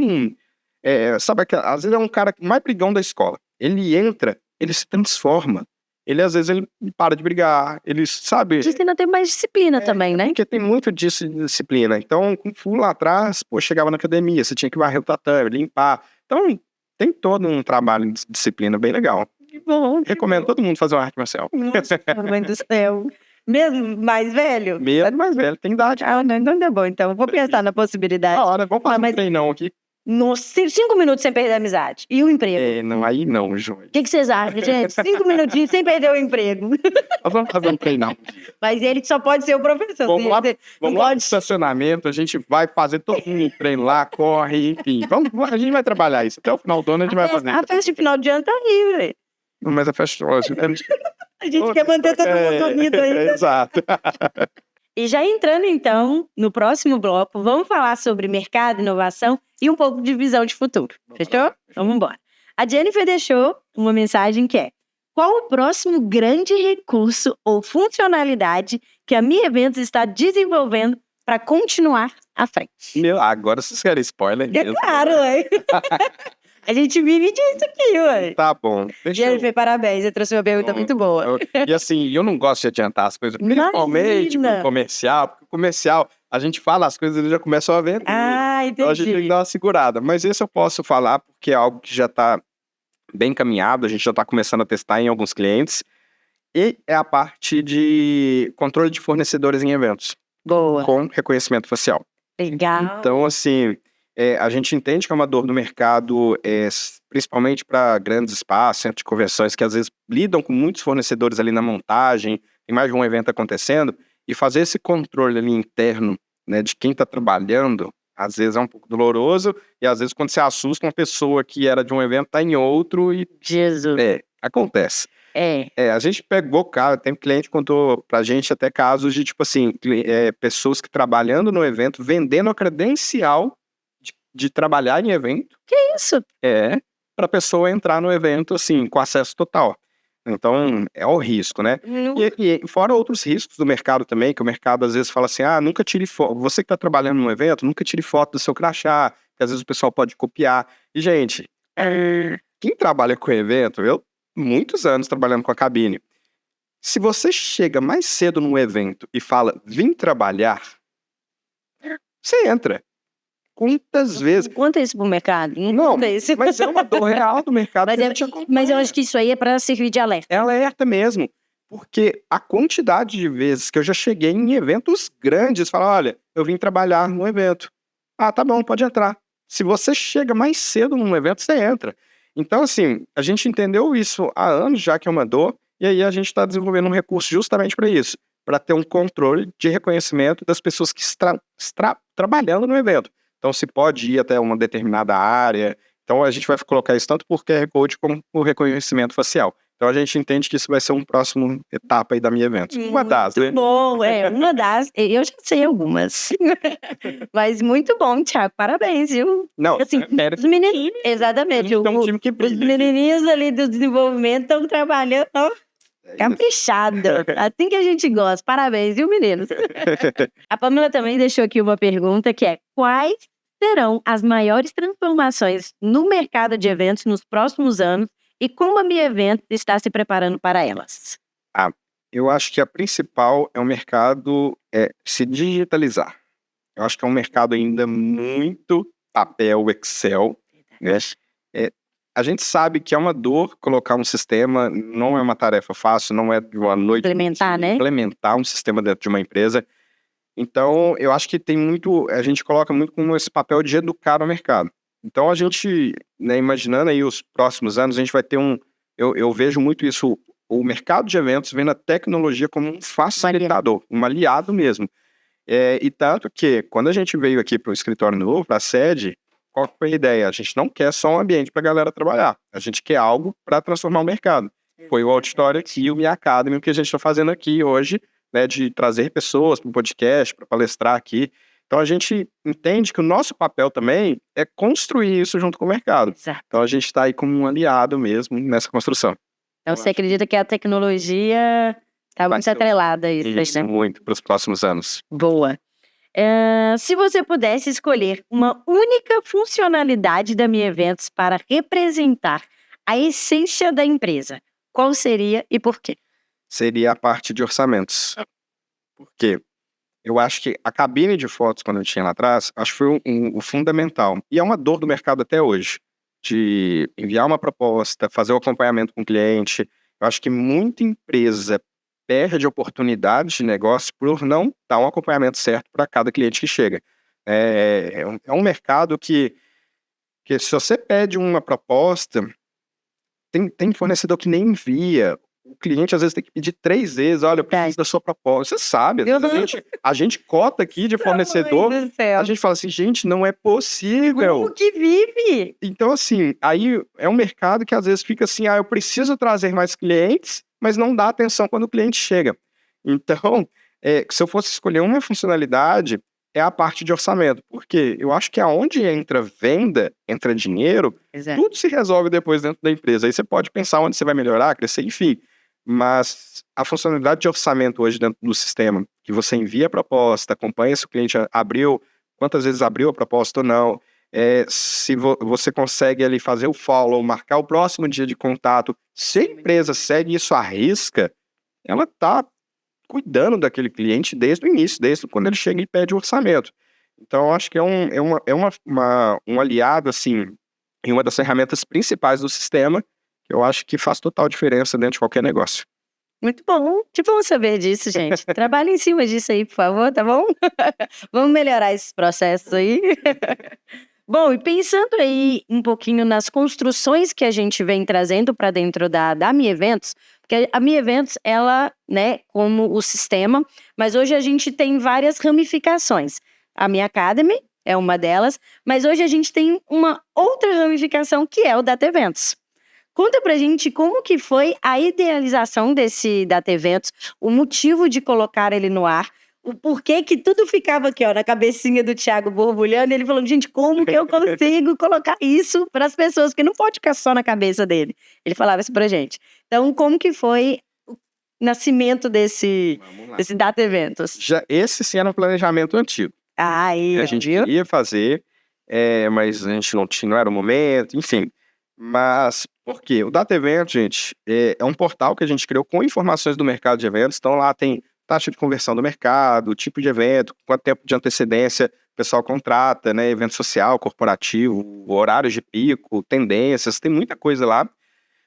sabe, às vezes é um cara mais brigão da escola. Ele entra, ele se transforma. Às vezes, ele para de brigar, ele sabe... Ensina a ter mais disciplina também, né? Porque tem muito disso de disciplina. Então, Kung Fu lá atrás, chegava na academia, você tinha que varrer o tatame, limpar. Então, tem todo um trabalho de disciplina bem legal. Que bom. Recomendo todo mundo fazer uma arte marcial. Nossa, mãe do céu. Mesmo mais velho? Mesmo mais velho, tem idade. Não deu bom, então. Vou pensar na possibilidade. Vamos fazer um treinão aqui. Nossa, 5 minutos sem perder a amizade. E o emprego? Aí não, João. O que vocês acham, gente? 5 minutinhos sem perder o emprego. Nós vamos fazer um treinão. Mas ele só pode ser o professor. Vamos lá no estacionamento, a gente vai fazer todo mundo treino lá, corre, enfim. A gente vai trabalhar isso. Até o final do ano a gente vai fazer. A festa de final de ano tá aí, velho. Mas a festa... A gente quer manter todo mundo unido aí. Exato. E já entrando, então, no próximo bloco, vamos falar sobre mercado, inovação e um pouco de visão de futuro. Fechou? Então, vamos embora. A Jennifer deixou uma mensagem que é: qual o próximo grande recurso ou funcionalidade que a Mi Eventos está desenvolvendo para continuar à frente? Agora vocês querem spoiler? É claro, hein? A gente vive disso aqui, ué. Tá bom. E ele fez parabéns, você trouxe uma pergunta muito boa. E assim, eu não gosto de adiantar as coisas, principalmente Imagina. pro comercial, porque o comercial, a gente fala as coisas e eles já começam a vender. Ah, Então a gente tem que entendi. dar uma segurada. Mas esse eu posso falar porque é algo que já está bem caminhado, a gente já está começando a testar em alguns clientes. E é a parte de controle de fornecedores em eventos, Boa. com reconhecimento facial. Legal. Então, assim, a gente entende que é uma dor no mercado, principalmente para grandes espaços, centros de convenções, que às vezes lidam com muitos fornecedores ali na montagem, tem mais de um evento acontecendo, e fazer esse controle ali interno, né, de quem está trabalhando, às vezes é um pouco doloroso, e às vezes quando você assusta uma pessoa que era de um evento, está em outro, e Jesus. acontece. É. A gente pegou, cara, tem cliente que contou pra gente até casos de, tipo assim, pessoas que trabalhando no evento, vendendo a credencial de trabalhar em evento, Que isso? pra pessoa entrar no evento, assim, com acesso total. Então, é o risco, né? E fora outros riscos do mercado também, que o mercado às vezes fala assim, nunca tire foto, você que tá trabalhando no evento, nunca tire foto do seu crachá, que às vezes o pessoal pode copiar. E, gente, quem trabalha com evento, muitos anos trabalhando com a cabine. Se você chega mais cedo num evento e fala, vim trabalhar, você entra. Quantas vezes? Conta isso pro mercado. Não, Conta isso. mas é uma dor real do mercado. Mas eu acho que isso aí é pra servir de alerta. É alerta mesmo. Porque a quantidade de vezes que eu já cheguei em eventos grandes, falar, olha, eu vim trabalhar num evento. Tá bom, pode entrar. Se você chega mais cedo num evento, você entra. Então, assim, a gente entendeu isso há anos já que é uma dor, e aí a gente está desenvolvendo um recurso justamente para isso, para ter um controle de reconhecimento das pessoas que estão trabalhando no evento. Então, se pode ir até uma determinada área. Então, a gente vai colocar isso tanto por QR Code como por reconhecimento facial. Então, a gente entende que isso vai ser uma próxima etapa aí da Minha Eventos. Uma das, né? Bom, uma das. Eu já sei algumas. Mas muito bom, Thiago. Parabéns, viu? Não, Assim, os meninos, exatamente. Então, um time que Os menininhos ali do desenvolvimento estão trabalhando, ó, caprichado. Assim que a gente gosta. Parabéns, viu, meninos? A Pamela também deixou aqui uma pergunta que é: quais serão as maiores transformações no mercado de eventos nos próximos anos e como a Minha Eventos está se preparando para elas? Eu acho que a principal é o mercado se digitalizar. Eu acho que é um mercado ainda muito papel, Excel, né? A gente sabe que é uma dor colocar um sistema, não é uma tarefa fácil, não é de uma noite. Implementar, né? Implementar um sistema dentro de uma empresa. Então, eu acho que a gente coloca muito como esse papel de educar o mercado. Então, a gente, né, imaginando aí os próximos anos, a gente vai ter eu vejo muito isso, o mercado de eventos vendo a tecnologia como um facilitador, um aliado mesmo. E tanto que, quando a gente veio aqui para o escritório novo, para a sede, qual foi a ideia? A gente não quer só um ambiente para a galera trabalhar, a gente quer algo para transformar o mercado. Foi o auditório aqui, o Minha Academy, que a gente está fazendo aqui hoje, né, de trazer pessoas para o podcast, para palestrar aqui. Então, a gente entende que o nosso papel também é construir isso junto com o mercado. Exato. Então, a gente está aí como um aliado mesmo nessa construção. Então, você acredita que a tecnologia está muito atrelada a isso, né? Muito, para os próximos anos. Boa. Se você pudesse escolher uma única funcionalidade da Minha Eventos para representar a essência da empresa, qual seria e por quê? Seria a parte de orçamentos. Por quê? Eu acho que a cabine de fotos, quando eu tinha lá atrás, acho que foi o fundamental. E é uma dor do mercado até hoje, de enviar uma proposta, fazer o acompanhamento com o cliente. Eu acho que muita empresa perde oportunidades de negócio por não dar um acompanhamento certo para cada cliente que chega. É um mercado que se você pede uma proposta, tem fornecedor que nem envia. O cliente às vezes tem que pedir 3 vezes, olha, eu preciso da sua proposta. Você sabe, a gente cota aqui de fornecedor, a gente fala assim, gente, não é possível. Como que vive? Então, assim, aí é um mercado que às vezes fica assim, eu preciso trazer mais clientes, mas não dá atenção quando o cliente chega. Então, se eu fosse escolher uma funcionalidade, é a parte de orçamento. Porque eu acho que aonde entra venda, entra dinheiro, tudo se resolve depois dentro da empresa. Aí você pode pensar onde você vai melhorar, crescer, enfim. Mas a funcionalidade de orçamento hoje dentro do sistema, que você envia a proposta, acompanha se o cliente abriu, quantas vezes abriu a proposta ou não, se você consegue ali fazer o follow, marcar o próximo dia de contato, se a empresa segue isso à risca, ela está cuidando daquele cliente desde o início, desde quando ele chega e pede o orçamento. Então, eu acho que um aliado, assim, e uma das ferramentas principais do sistema, que eu acho que faz total diferença dentro de qualquer negócio. Muito bom. Que bom saber disso, gente. Trabalhe em cima disso aí, por favor, tá bom? Vamos melhorar esses processos aí. Bom, e pensando aí um pouquinho nas construções que a gente vem trazendo para dentro da Mi Eventos, porque a Mi Eventos, ela, né, como o sistema, mas hoje a gente tem várias ramificações. A Mi Academy é uma delas, mas hoje a gente tem uma outra ramificação que é o Data Eventos. Conta pra gente como que foi a idealização desse Data Eventos, o motivo de colocar ele no ar, o porquê que tudo ficava aqui, ó, na cabecinha do Thiago borbulhando, e ele falando, gente, como que eu consigo colocar isso para as pessoas, porque não pode ficar só na cabeça dele. Ele falava isso pra gente. Então, como que foi o nascimento desse Data Eventos? Esse sim era um planejamento antigo. Aí, a gente queria fazer, mas a gente não era o momento, enfim. Mas por quê? O Data Eventos, gente, é um portal que a gente criou com informações do mercado de eventos. Então lá tem taxa de conversão do mercado, tipo de evento, quanto tempo de antecedência o pessoal contrata, né? Evento social, corporativo, horários de pico, tendências, tem muita coisa lá.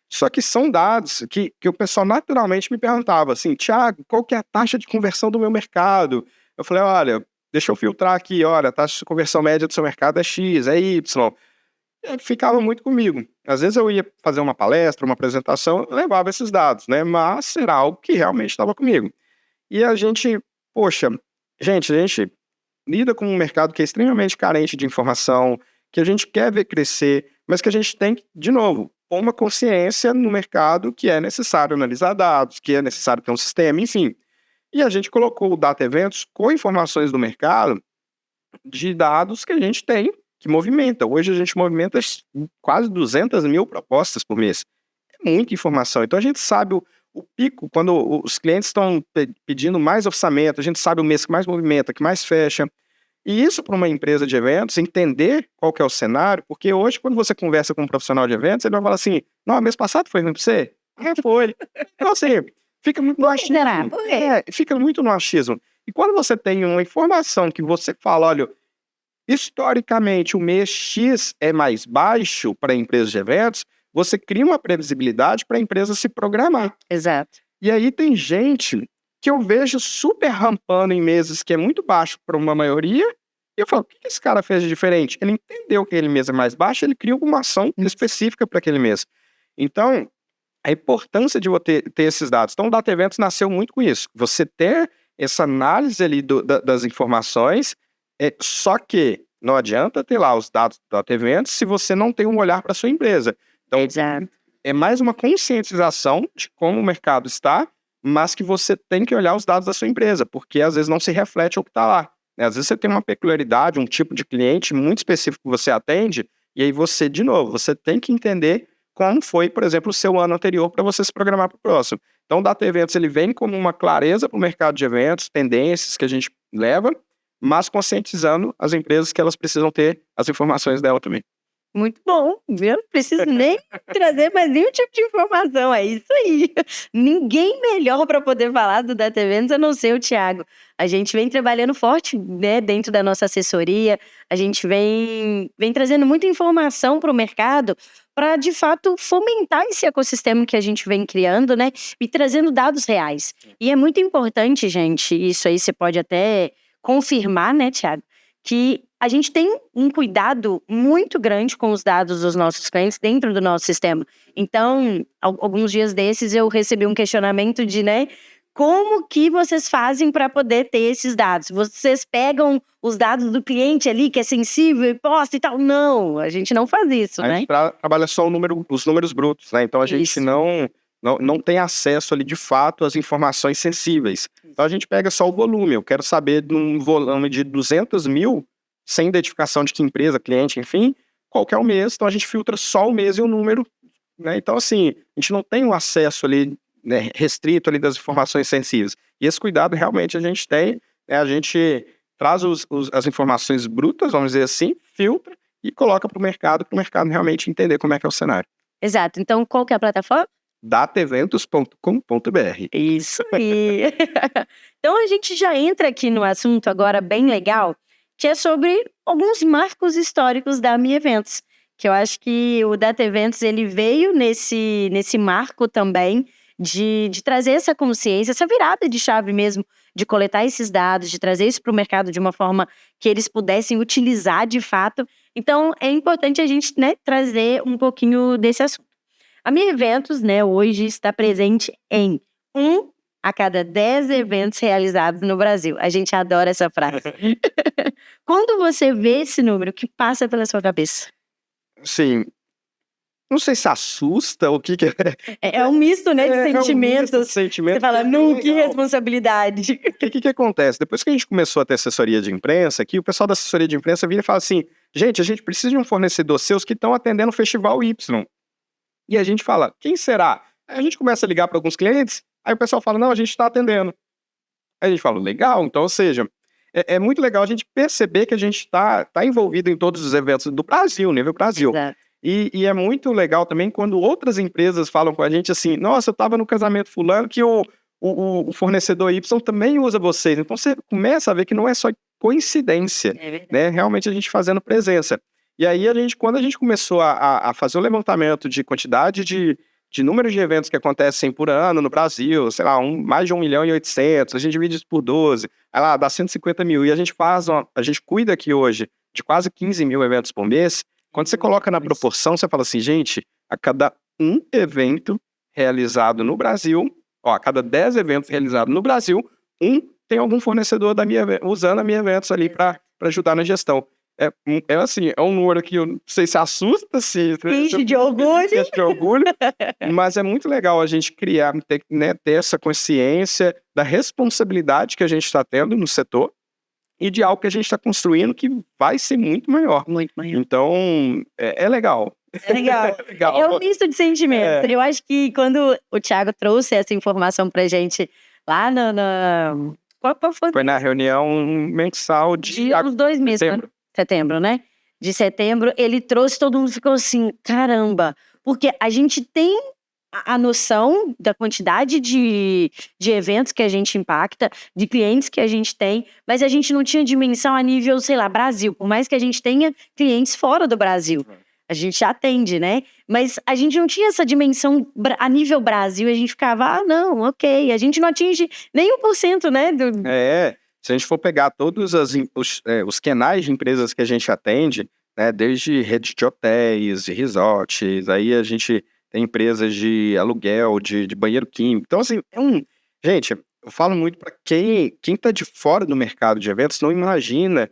Só que são dados que o pessoal naturalmente me perguntava assim, Thiago, qual que é a taxa de conversão do meu mercado? Eu falei, olha, deixa eu filtrar aqui, olha, a taxa de conversão média do seu mercado é X, é Y. E ficava muito comigo. Às vezes eu ia fazer uma palestra, uma apresentação, eu levava esses dados, né? Mas era algo que realmente estava comigo. E a gente, poxa, a gente lida com um mercado que é extremamente carente de informação, que a gente quer ver crescer, mas que a gente tem que, de novo, pôr uma consciência no mercado que é necessário analisar dados, que é necessário ter um sistema, enfim. E a gente colocou o Data Eventos com informações do mercado de dados que a gente tem, que movimenta. Hoje a gente movimenta quase 200 mil propostas por mês. É muita informação. Então a gente sabe o pico, quando os clientes estão pedindo mais orçamento, a gente sabe o mês que mais movimenta, que mais fecha. E isso para uma empresa de eventos, entender qual que é o cenário, porque hoje quando você conversa com um profissional de eventos, ele vai falar assim, não, mês passado foi ruim para você? Foi. Então assim, fica muito no achismo. Fica muito no achismo. E quando você tem uma informação que você fala, olha, historicamente o mês X é mais baixo para empresas de eventos, você cria uma previsibilidade para a empresa se programar. Exato. E aí tem gente que eu vejo super rampando em meses que é muito baixo para uma maioria, e eu falo, o que esse cara fez de diferente? Ele entendeu que aquele mês é mais baixo, ele cria alguma ação específica para aquele mês. Então, a importância de você ter esses dados. Então, o Data Eventos nasceu muito com isso. Você ter essa análise ali das informações, só que não adianta ter lá os dados do Data Eventos se você não tem um olhar para a sua empresa. Então, é mais uma conscientização de como o mercado está, mas que você tem que olhar os dados da sua empresa, porque às vezes não se reflete o que está lá. Né? Às vezes você tem uma peculiaridade, um tipo de cliente muito específico que você atende, e aí você, de novo, você tem que entender como foi, por exemplo, o seu ano anterior para você se programar para o próximo. Então, o Data Eventos ele vem como uma clareza para o mercado de eventos, tendências que a gente leva, mas conscientizando as empresas que elas precisam ter as informações dela também. Muito bom, eu não preciso nem trazer mais nenhum tipo de informação, é isso aí. Ninguém melhor para poder falar do Data Eventos a não ser o Thiago. A gente vem trabalhando forte, né, dentro da nossa assessoria, a gente vem trazendo muita informação para o mercado para, de fato, fomentar esse ecossistema que a gente vem criando, né, e trazendo dados reais. E é muito importante, gente, isso aí você pode até confirmar, né, Thiago, que a gente tem um cuidado muito grande com os dados dos nossos clientes dentro do nosso sistema. Então, alguns dias desses eu recebi um questionamento de, né, como que vocês fazem para poder ter esses dados? Vocês pegam os dados do cliente ali, que é sensível e posta e tal? Não, a gente não faz isso, né? A gente trabalha só os números brutos, né? Então a gente não tem acesso ali de fato às informações sensíveis. Então a gente pega só o volume. Eu quero saber de um volume de 200 mil, sem identificação de que empresa, cliente, enfim, qual que é o mês. Então a gente filtra só o mês e o número, né? Então assim, a gente não tem um acesso ali, né, restrito ali das informações sensíveis. E esse cuidado realmente a gente tem, né? A gente traz as informações brutas, vamos dizer assim, filtra e coloca para o mercado realmente entender como é que é o cenário. Exato. Então, qual que é a plataforma? dataeventos.com.br. Isso aí. Então, a gente já entra aqui no assunto agora bem legal, que é sobre alguns marcos históricos da Mi Eventos, que eu acho que o Data Eventos, ele veio nesse marco também de trazer essa consciência, essa virada de chave mesmo, de coletar esses dados, de trazer isso para o mercado de uma forma que eles pudessem utilizar de fato. Então, é importante a gente, né, trazer um pouquinho desse assunto. A Mi Eventos, né, hoje está presente em 1 a cada 10 eventos realizados no Brasil. A gente adora essa frase. Quando você vê esse número, o que passa pela sua cabeça? Sim. Não sei se assusta ou o que é. É um misto, né, de sentimentos. É um misto de sentimentos. Você fala, não, que responsabilidade. O que acontece? Depois que a gente começou a ter assessoria de imprensa, aqui o pessoal da assessoria de imprensa vira e fala assim, gente, a gente precisa de um fornecedor seus que estão atendendo o Festival Y. E a gente fala, quem será? Aí a gente começa a ligar para alguns clientes, aí o pessoal fala, não, a gente está atendendo. Aí a gente fala, legal, então, ou seja, é muito legal a gente perceber que a gente tá envolvido em todos os eventos do Brasil, nível Brasil. Exato. E é muito legal também quando outras empresas falam com a gente assim, nossa, eu estava no casamento fulano que o fornecedor Y também usa vocês. Então você começa a ver que não é só coincidência, né? Realmente a gente fazendo presença. E aí, quando a gente começou a fazer o levantamento de quantidade de número de eventos que acontecem por ano no Brasil, sei lá, mais de 1.800.000, a gente divide isso por 12, aí lá dá 150 mil. E a gente cuida aqui hoje de quase 15 mil eventos por mês. Quando você coloca na proporção, você fala assim, gente, a cada um evento realizado no Brasil, a cada 10 eventos realizados no Brasil, tem algum fornecedor usando a Mi Eventos ali para ajudar na gestão. Assim, é um número que eu não sei se assusta, se enche de orgulho, mas é muito legal a gente criar, ter essa consciência da responsabilidade que a gente está tendo no setor e de algo que a gente está construindo que vai ser muito maior. Muito maior. Então, é legal. É legal. É um misto de sentimentos. Eu acho que quando o Thiago trouxe essa informação pra gente lá Qual foi? Foi na reunião mensal de uns 2 meses. Setembro, né? De setembro, ele trouxe, todo mundo ficou assim, caramba. Porque a gente tem a noção da quantidade de eventos que a gente impacta, de clientes que a gente tem, mas a gente não tinha dimensão a nível, sei lá, Brasil. Por mais que a gente tenha clientes fora do Brasil. A gente atende, né? Mas a gente não tinha essa dimensão a nível Brasil. A gente ficava, não, ok. A gente não atinge nem 1%, né? Se a gente for pegar todos os canais de empresas que a gente atende, né, desde rede de hotéis, de resorts, aí a gente tem empresas de aluguel, de banheiro químico. Então, assim, gente, eu falo muito para quem está de fora do mercado de eventos, não imagina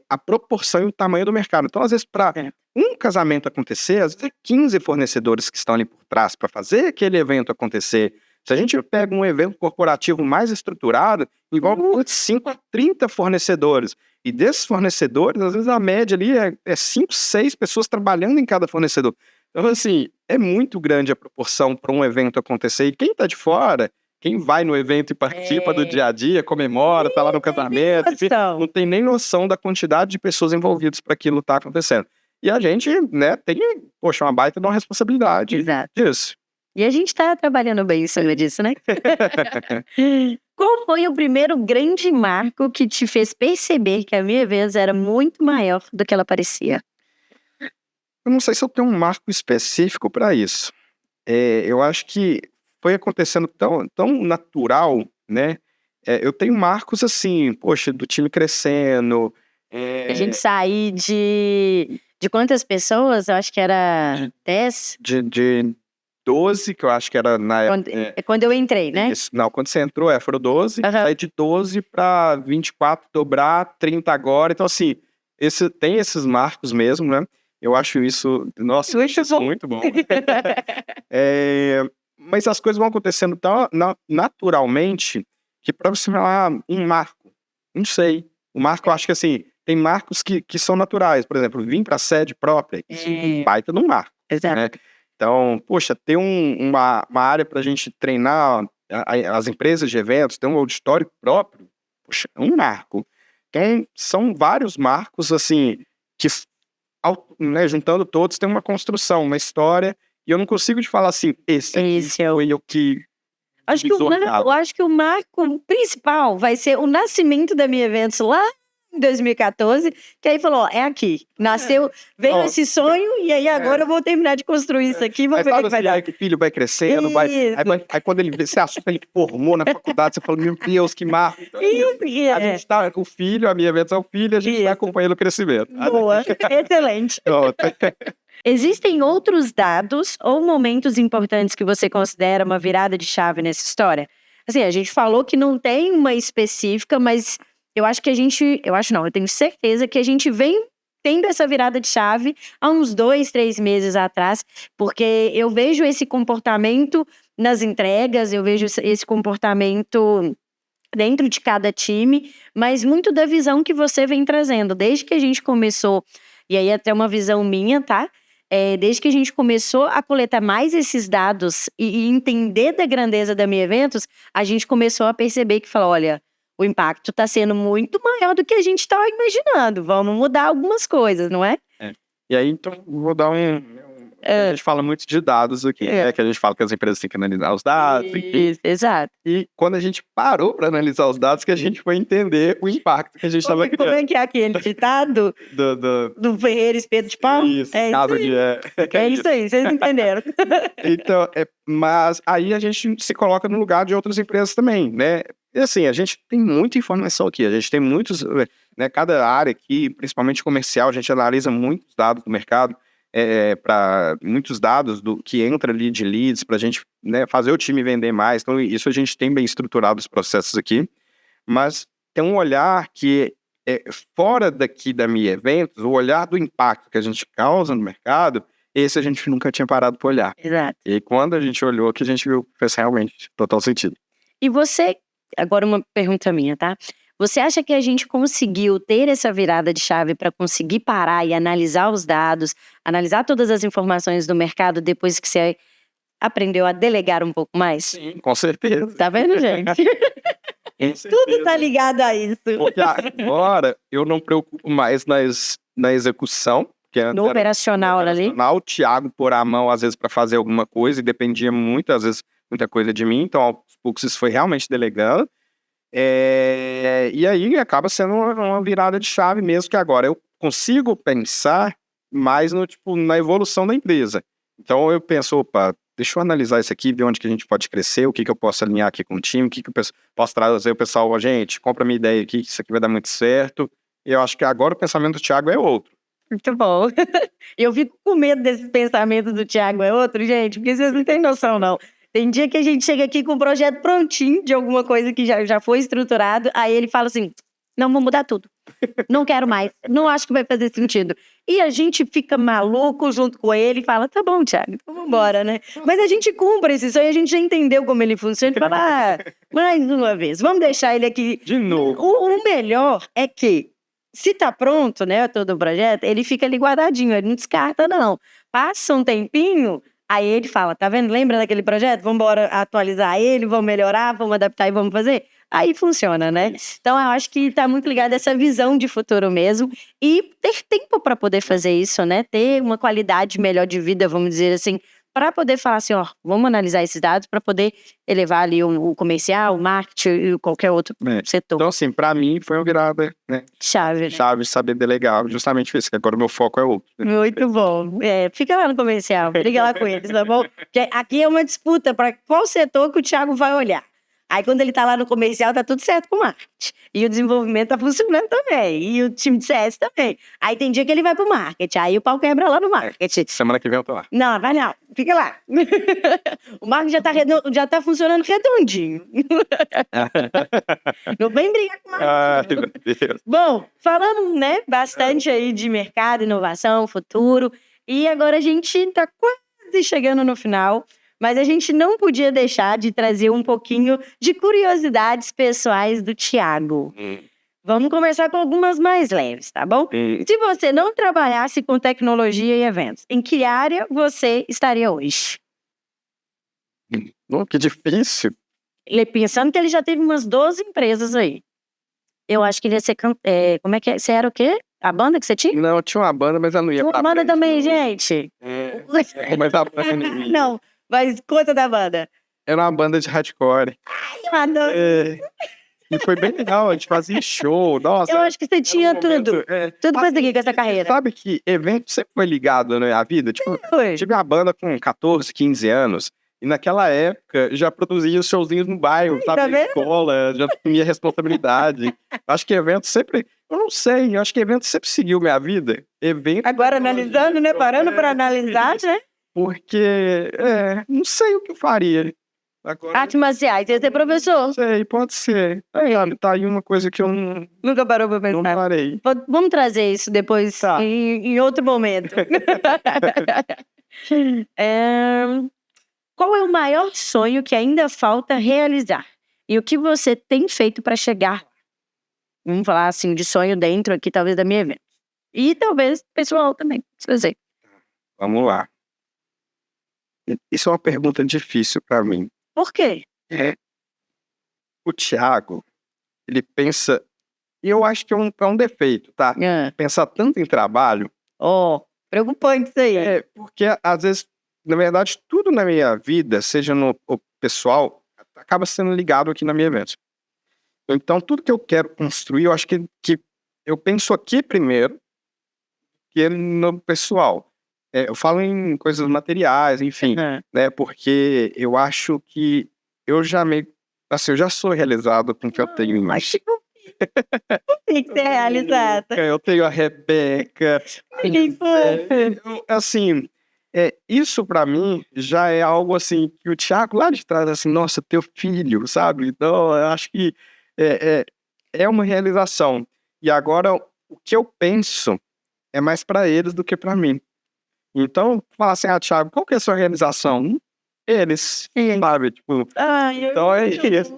a proporção e o tamanho do mercado. Então, às vezes, para um casamento acontecer, às vezes é 15 fornecedores que estão ali por trás para fazer aquele evento acontecer. Se a gente pega um evento corporativo mais estruturado, envolve 5 a 30 fornecedores. E desses fornecedores, às vezes a média ali é 5, 6 pessoas trabalhando em cada fornecedor. Então, assim, é muito grande a proporção para um evento acontecer. E quem está de fora, quem vai no evento e participa do dia a dia, comemora, está lá no casamento, enfim, não tem nem noção da quantidade de pessoas envolvidas para aquilo estar acontecendo. E a gente, né, tem, uma baita de uma responsabilidade disso. E a gente está trabalhando bem em cima disso, né? Qual foi o primeiro grande marco que te fez perceber que a Mi Eventos era muito maior do que ela parecia? Eu não sei se eu tenho um marco específico para isso. Eu acho que foi acontecendo tão natural, né? Eu tenho marcos assim, do time crescendo. A gente sair de quantas pessoas? Eu acho que era 10? De 12, que eu acho que era na época. Quando eu entrei, né? Isso, não, quando você entrou, foram 12, saí de 12 para 24, dobrar, 30 agora. Então, assim, tem esses marcos mesmo, né? Eu acho isso, nossa, muito bom. Mas as coisas vão acontecendo tão naturalmente que para você falar um marco, não sei. O marco, eu acho que assim, tem marcos que são naturais. Por exemplo, vir para a sede própria, isso baita num marco. Exato. Né? Então, ter uma área para a gente treinar as empresas de eventos, ter um auditório próprio, é um marco. Então, são vários marcos, assim, que né, juntando todos, tem uma construção, uma história, e eu não consigo te falar assim, esse foi o que... Eu acho que o marco principal vai ser o nascimento da Minha Eventos lá em 2014, que aí falou, ó, é aqui. Nasceu, veio esse sonho, e aí agora eu vou terminar de construir isso aqui, vamos ver o que vai dar. Aí que o filho vai crescendo, aí quando ele vê, você assume, ele formou na faculdade, você fala, meu Deus, que marco. Então, a gente tá com o filho, a Minha Eventos é o filho, a gente vai acompanhando o crescimento. Boa, excelente. Existem outros dados ou momentos importantes que você considera uma virada de chave nessa história? Assim, a gente falou que não tem uma específica, mas eu tenho certeza que a gente vem tendo essa virada de chave há uns 2, 3 meses atrás, porque eu vejo esse comportamento nas entregas, eu vejo esse comportamento dentro de cada time, mas muito da visão que você vem trazendo, desde que a gente começou, e aí até uma visão minha, tá? Desde que a gente começou a coletar mais esses dados e entender da grandeza da Minha Eventos, a gente começou a perceber que falou, olha, o impacto está sendo muito maior do que a gente estava imaginando, vamos mudar algumas coisas, não é? E aí, então, vou dar a gente fala muito de dados aqui, que a gente fala que as empresas têm que analisar os dados. Isso, exato. E quando a gente parou para analisar os dados, que a gente foi entender o impacto que a gente estava criando. Como é que é aquele ditado? Do Ferreiro Espeto de Pau? Isso, caso de... É isso aí, vocês entenderam. Então, mas aí a gente se coloca no lugar de outras empresas também, né? E assim, a gente tem muita informação aqui, a gente tem muitos, né, cada área aqui, principalmente comercial, a gente analisa muitos dados do mercado, para muitos dados que entra ali de leads, para a gente, né, fazer o time vender mais. Então, isso a gente tem bem estruturado os processos aqui, mas tem um olhar que é fora daqui da Minha Eventos, o olhar do impacto que a gente causa no mercado, esse a gente nunca tinha parado para olhar. Exato. E quando a gente olhou, que a gente viu que fez realmente total sentido. E você, agora uma pergunta minha, tá? Você acha que a gente conseguiu ter essa virada de chave para conseguir parar e analisar os dados, analisar todas as informações do mercado depois que você aprendeu a delegar um pouco mais? Sim, com certeza. Tá vendo, gente? Tudo tá ligado a isso. Porque agora eu não me preocupo mais na execução. No operacional ali. O Thiago pôr a mão, às vezes, para fazer alguma coisa e dependia muito, às vezes, muita coisa de mim. Então, aos poucos, isso foi realmente delegando. E aí acaba sendo uma virada de chave mesmo, que agora eu consigo pensar mais na evolução da empresa. Então eu penso, opa, deixa eu analisar isso aqui, ver onde que a gente pode crescer, o que eu posso alinhar aqui com o time, o que eu posso trazer o pessoal, gente, compra minha ideia aqui, que isso aqui vai dar muito certo. E eu acho que agora o pensamento do Thiago é outro. Muito bom. Eu fico com medo desse pensamento do Thiago é outro, gente, porque vocês não têm noção, não. Tem dia que a gente chega aqui com um projeto prontinho de alguma coisa que já foi estruturado, aí ele fala assim, não, vou mudar tudo. Não quero mais, não acho que vai fazer sentido. E a gente fica maluco junto com ele e fala, tá bom, Thiago, então vambora, né? Mas a gente cumpre esse sonho, a gente já entendeu como ele funciona, e fala, mais uma vez, vamos deixar ele aqui. De novo. O melhor é que, se tá pronto, né, todo o projeto, ele fica ali guardadinho, ele não descarta, não. Passa um tempinho... Aí ele fala, tá vendo? Lembra daquele projeto? Vamos embora atualizar ele, vamos melhorar, vamos adaptar e vamos fazer? Aí funciona, né? Então eu acho que tá muito ligado a essa visão de futuro mesmo e ter tempo para poder fazer isso, né? Ter uma qualidade melhor de vida, vamos dizer assim, para poder falar assim, ó, vamos analisar esses dados para poder elevar ali o comercial, o marketing e qualquer outro setor. Então assim, para mim foi uma virada, né? Chave, né? Chave, saber delegar, justamente isso, que agora o meu foco é outro. Muito bom. Fica lá no comercial, briga lá com eles, tá bom? Porque aqui é uma disputa para qual setor que o Thiago vai olhar. Aí quando ele tá lá no comercial, tá tudo certo com o marketing. E o desenvolvimento tá funcionando também. E o time de CS também. Aí tem dia que ele vai pro marketing. Aí o pau quebra lá no marketing. Semana que vem eu tô lá. Não, vai não. Fica lá. O marketing já tá funcionando redondinho. Não vem brigar com o marketing. Meu Deus. Bom, falando, né, bastante aí de mercado, inovação, futuro. E agora a gente tá quase chegando no final. Mas a gente não podia deixar de trazer um pouquinho de curiosidades pessoais do Thiago. Vamos começar com algumas mais leves, tá bom? Se você não trabalhasse com tecnologia e eventos, em que área você estaria hoje? Que difícil. Pensando que ele já teve umas 12 empresas aí. Eu acho que ele ia ser... como é que é? Você era o quê? A banda que você tinha? Não, eu tinha uma banda, mas ela não ia Tinha pra uma banda frente, também, não. gente. Mas a banda não ia. Não, mas conta da banda. Era uma banda de hardcore. Eu adoro. E foi bem legal, a gente fazia show, nossa. Eu acho que você tinha tudo. Tudo pra Assim, seguir com essa carreira. sabe que evento sempre foi ligado na minha vida? Tipo, Foi. tive uma banda com 14, 15 anos. E naquela época já produzia os showzinhos no bairro, sabe? Tá Na vendo? escola, já assumia responsabilidade. Acho que evento sempre. Eu não sei, eu acho que evento sempre seguiu minha vida. Evento. Agora analisando, né? Parando pra analisar, né? Porque, não sei o que eu faria. Agora, Artes marciais, ia ser professor. não sei, pode ser. Aí, olha, tá aí uma coisa que eu não Nunca parou pra não pensar. parei. Vamos trazer isso depois Tá. em outro momento. Qual é o maior sonho que ainda falta realizar? E o que você tem feito para chegar lá? Vamos falar assim de sonho dentro aqui, talvez, da minha evento. E talvez pessoal também, se você. Vamos lá. Isso é uma pergunta difícil pra mim. Por quê? O Thiago, ele pensa. E eu acho que é um defeito, tá? Pensar tanto em trabalho. Preocupante isso aí. Porque às vezes, na verdade, tudo na minha vida, seja no pessoal, acaba sendo ligado aqui na minha evento. Então, tudo que eu quero construir, eu acho que eu penso aqui primeiro, que no pessoal. Eu falo em coisas materiais, enfim, né? Porque eu acho que eu já eu já sou realizado com o que eu tenho em mãos. Tem que ser realizada. Eu tenho a Rebeca. Assim, isso pra mim já é algo assim que o Thiago lá de trás, assim, nossa, teu filho, sabe? Então, eu acho que é uma realização. E agora, o que eu penso é mais pra eles do que pra mim. Então, falar assim, Thiago, qual que é a sua realização? Eles, sabe? Tipo, então é isso.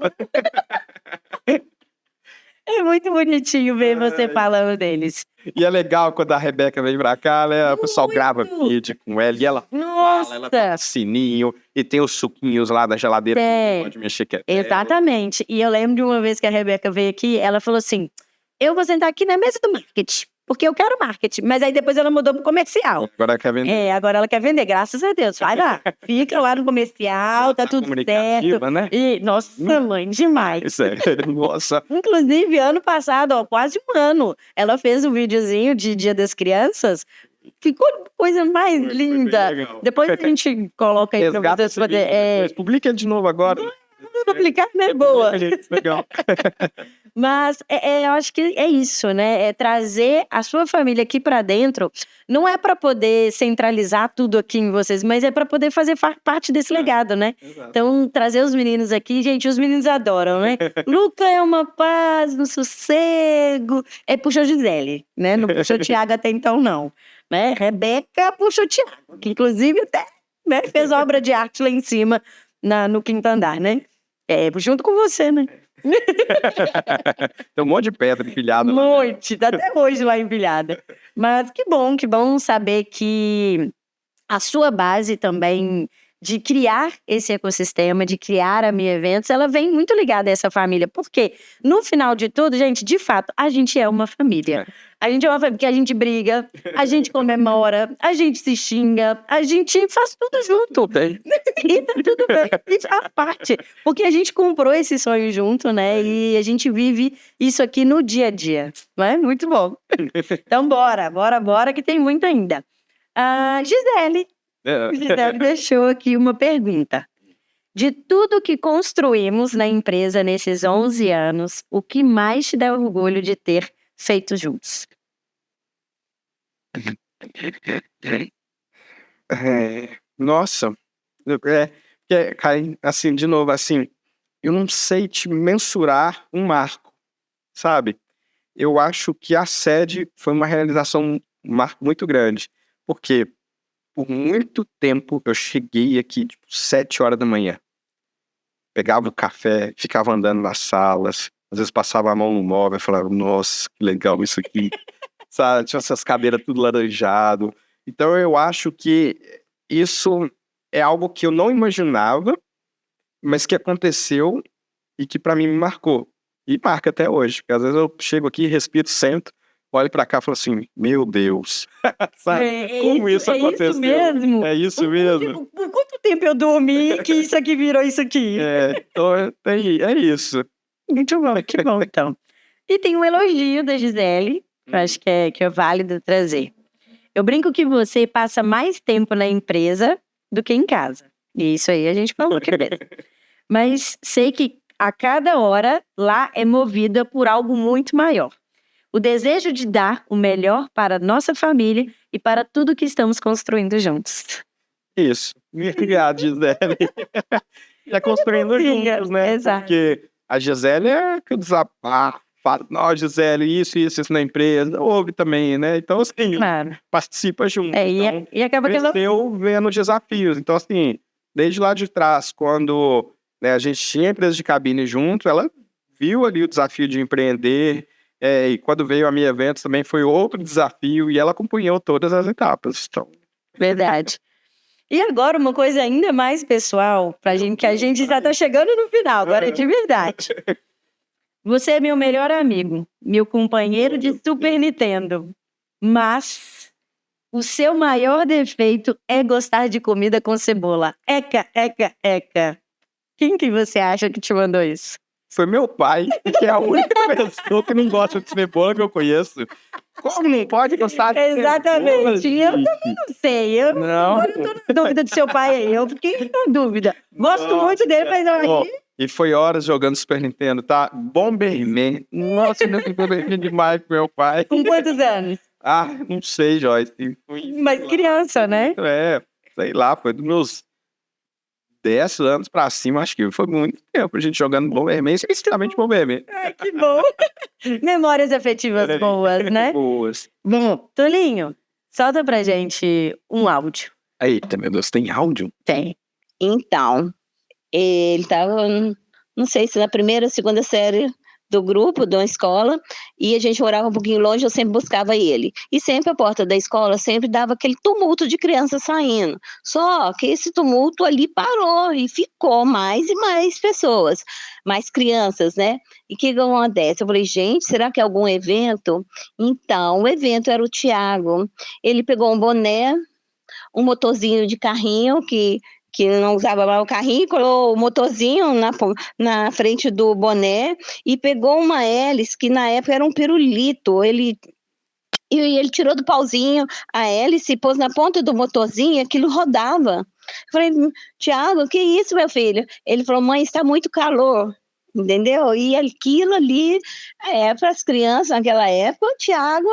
É muito bonitinho ver você falando deles. E é legal quando a Rebeca vem pra cá, né? O pessoal grava vídeo com ela e ela fala, ela tá sininho e tem os suquinhos lá da geladeira que pode mexer que Exatamente. E eu lembro de uma vez que a Rebeca veio aqui, ela falou assim, eu vou sentar aqui na mesa do marketing, porque eu quero marketing. Mas aí depois ela mudou pro comercial. Agora ela quer vender. Agora ela quer vender, graças a Deus. Vai lá, fica lá no comercial, tá tudo certo. Né? E, nossa, mãe, demais. Nossa. Inclusive, ano passado, quase um ano, ela fez um videozinho de Dia das Crianças. Ficou coisa mais linda. Depois a gente coloca aí pra vocês poderem. Publica de novo agora. Vou publicar, né? Boa. Legal. Mas eu acho que é isso, né? É trazer a sua família aqui pra dentro. Não é pra poder centralizar tudo aqui em vocês, mas é pra poder fazer parte desse legado, né? Exato. Então, trazer os meninos aqui, gente, os meninos adoram, né? Luca é uma paz, um sossego. Puxa a Gisele, né? Não puxa o Thiago até então, não. Né? Rebeca puxa o Thiago, que inclusive até, né, fez obra de arte lá em cima, no quinto andar, né? Junto com você, né? Tem um monte de pedra empilhada. Um monte, tá até hoje lá empilhada. Mas que bom saber que a sua base também de criar esse ecossistema, de criar a Mi Eventos, ela vem muito ligada a essa família. Porque, no final de tudo, gente, de fato, a gente é uma família. A gente é uma família porque a gente briga, a gente comemora, a gente se xinga, a gente faz tudo junto. E tá tudo bem, e faz parte. Porque a gente comprou esse sonho junto, né? E a gente vive isso aqui no dia a dia. Não é? Muito bom. Então, bora, que tem muito ainda. Gisele. Gisele deixou aqui uma pergunta. De tudo que construímos na empresa nesses 11 anos, o que mais te dá orgulho de ter feito juntos? Nossa, assim, de novo, assim, eu não sei te mensurar um marco, sabe? Eu acho que a sede foi uma realização, um marco muito grande, porque por muito tempo eu cheguei aqui, tipo, 7 horas da manhã. Pegava o café, ficava andando nas salas, às vezes passava a mão no móvel e falava, nossa, que legal isso aqui. Sabe? Tinha essas cadeiras tudo laranjado. Então eu acho que isso é algo que eu não imaginava, mas que aconteceu e que pra mim me marcou. E marca até hoje, porque às vezes eu chego aqui, respiro, sento, olho pra cá e falo assim, meu Deus. Sabe? Como isso aconteceu? Isso mesmo? É isso mesmo. Por quanto tempo eu dormi que isso aqui virou isso aqui? Então é isso. Muito bom, que bom então. E tem um elogio da Gisele, que eu acho que é válido trazer. Eu brinco que você passa mais tempo na empresa do que em casa. E isso aí a gente falou que é mesmo. Mas sei que a cada hora lá é movida por algo muito maior. O desejo de dar o melhor para nossa família e para tudo que estamos construindo juntos. Isso. Obrigado, Gisele. Já construindo juntos, né? Exato. Porque a Gisele é que desabafo. Fala, não, Gisele, isso na empresa. Ouve também, né? Então, assim, Claro. participa junto. Então, E acaba que ela... cresceu vendo desafios. Então, assim, desde lá de trás, quando a gente tinha empresa de cabine junto, ela viu ali o desafio de empreender. E quando veio a Minha Eventos também foi outro desafio. E ela acompanhou todas as etapas. Então... Verdade. E agora uma coisa ainda mais pessoal, pra gente, que a gente já tá chegando no final, agora é de verdade. Você é meu melhor amigo, meu companheiro de Super Nintendo, mas o seu maior defeito é gostar de comida com cebola. Eca, eca, eca. Quem que você acha que te mandou isso? Foi meu pai, que é a única pessoa que não gosta de cebola que eu conheço. Como não pode gostar de Exatamente. cebola? Eu também não sei. Agora eu tô na dúvida do seu pai aí. Eu fiquei na dúvida. Gosto muito dele, mas aí... E foi horas jogando Super Nintendo, tá? Bomberman. Nossa, eu Bomberman demais pro meu pai. Com quantos anos? Não sei, Joyce. Mas criança, né? Sei lá, foi dos meus 10 anos pra cima, acho que foi muito tempo a gente jogando Bomberman, especificamente Bomberman. Ai, que bom. Memórias afetivas boas, né? Boas. Bom, Tolinho, solta pra gente um áudio. Eita, meu Deus, tem áudio? Tem. Então, ele estava, não sei se na primeira ou segunda série do grupo, de uma escola, e a gente morava um pouquinho longe, eu sempre buscava ele. E sempre a porta da escola sempre dava aquele tumulto de crianças saindo. Só que esse tumulto ali parou e ficou mais e mais pessoas, mais crianças, né? E o que acontece? Eu falei, gente, será que é algum evento? Então, o evento era o Thiago. Ele pegou um boné, um motorzinho de carrinho que não usava mais o carrinho, colocou o motorzinho na frente do boné e pegou uma hélice que na época era um pirulito. Ele tirou do pauzinho a hélice e pôs na ponta do motorzinho e aquilo rodava. Eu falei, Thiago, que isso, meu filho? Ele falou, mãe, está muito calor. Entendeu? E aquilo ali, para as crianças naquela época, o Thiago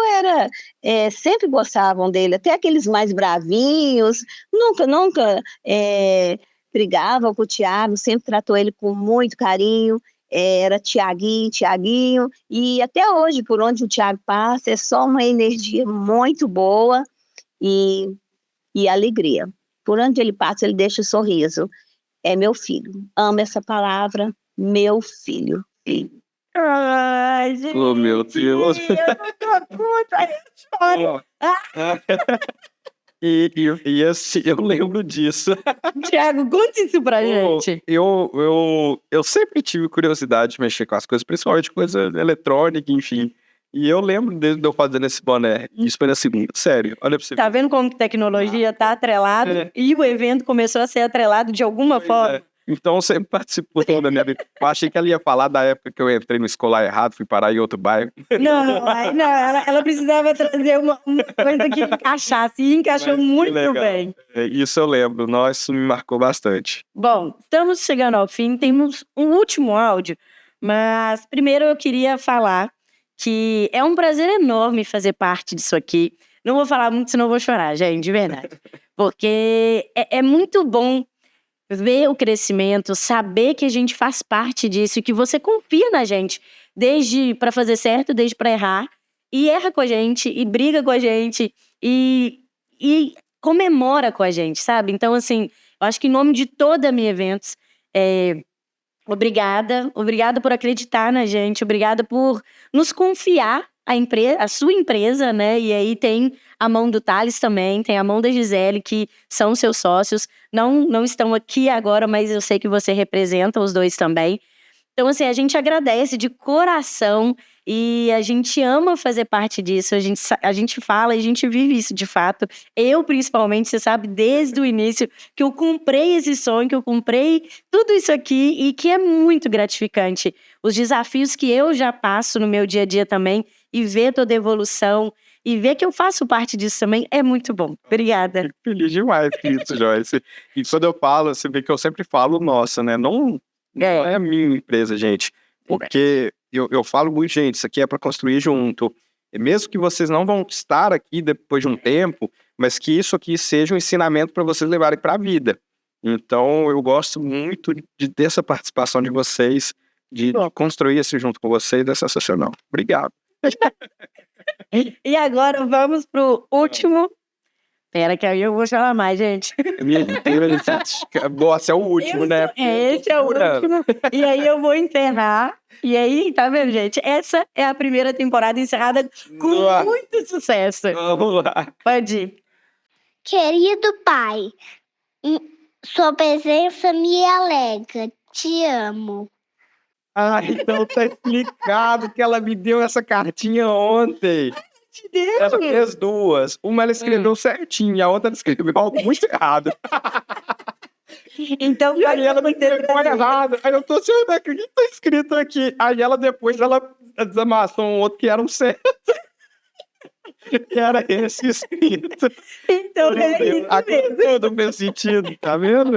sempre gostavam dele, até aqueles mais bravinhos, nunca brigavam com o Thiago, sempre tratou ele com muito carinho, era Thiaguinho, e até hoje, por onde o Thiago passa, é só uma energia muito boa e alegria. Por onde ele passa, ele deixa o sorriso. É meu filho, amo essa palavra, meu filho. Ai, gente. Oh, meu Deus. Eu não tô conta, eu choro. E assim, eu lembro disso. Thiago, conte isso pra gente. Eu sempre tive curiosidade de mexer com as coisas, principalmente coisa eletrônica, enfim. E eu lembro de eu fazendo esse boné. Isso foi na segunda série. Olha pra você. Tá vendo como que tecnologia tá atrelado? E o evento começou a ser atrelado de alguma forma. Então, eu sempre participou da minha vida. Eu achei que ela ia falar da época que eu entrei no escolar errado, fui parar em outro bairro. Não, ela precisava trazer uma coisa que encaixasse, e encaixou muito bem. Isso eu lembro, isso me marcou bastante. Bom, estamos chegando ao fim, temos um último áudio, mas primeiro eu queria falar que é um prazer enorme fazer parte disso aqui. Não vou falar muito, senão eu vou chorar, gente, de verdade. Porque é muito bom ver o crescimento, saber que a gente faz parte disso e que você confia na gente, desde para fazer certo, desde para errar, e erra com a gente, e briga com a gente, e comemora com a gente, sabe? Então, assim, eu acho que em nome de toda a Minha Eventos, obrigada por acreditar na gente, obrigada por nos confiar a sua empresa, né? E aí tem a mão do Thales também, tem a mão da Gisele, que são seus sócios. Não estão aqui agora, mas eu sei que você representa os dois também. Então, assim, a gente agradece de coração e a gente ama fazer parte disso. A gente fala e a gente vive isso de fato. Eu, principalmente, você sabe, desde o início, que eu comprei esse sonho, que eu comprei tudo isso aqui e que é muito gratificante. Os desafios que eu já passo no meu dia a dia também e ver toda a evolução e ver que eu faço parte disso também é muito bom. Obrigada. Fico feliz demais com isso, Joyce. E quando eu falo, você vê que eu sempre falo nossa, né? Não é a minha empresa, gente. Porque eu falo muito, gente, isso aqui é para construir junto. E mesmo que vocês não vão estar aqui depois de um tempo, mas que isso aqui seja um ensinamento para vocês levarem para a vida. Então, eu gosto muito de ter essa participação de vocês, de construir isso junto com vocês, é sensacional. Obrigado. E agora vamos pro último. Pera que aí eu vou falar mais, gente. Nossa, é o último, né? Esse é o último. E aí eu vou encerrar. E aí, tá vendo, gente? Essa é a primeira temporada encerrada com muito sucesso. Vamos lá. Pode ir. Querido pai, sua presença me alegra. Te amo. Então tá explicado que ela me deu essa cartinha ontem. Ela fez duas. Uma ela escreveu certinho e a outra ela escreveu algo muito errado. Então, E aí ela me entregou errado. Aí eu tô assim, o que tá escrito aqui? Aí ela depois desamassou um outro que era um certo. Que era esse escrito. Então, Tudo fez sentido, tá vendo?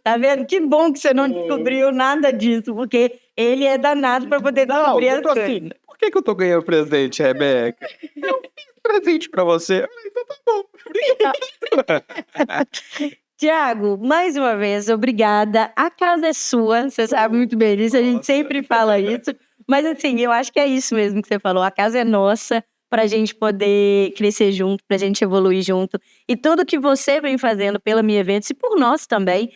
Tá vendo? Que bom que você não descobriu nada disso, porque ele é danado pra poder descobrir as coisas. Assim, por que eu tô ganhando presente, Rebeca? Eu fiz presente pra você. Então tá bom, obrigado. Tiago, mais uma vez, obrigada. A casa é sua, você sabe muito bem disso, a gente sempre fala isso. Mas assim, eu acho que é isso mesmo que você falou, a casa é nossa, pra gente poder crescer junto, pra gente evoluir junto. E tudo que você vem fazendo pela Minha Eventos e por nós também,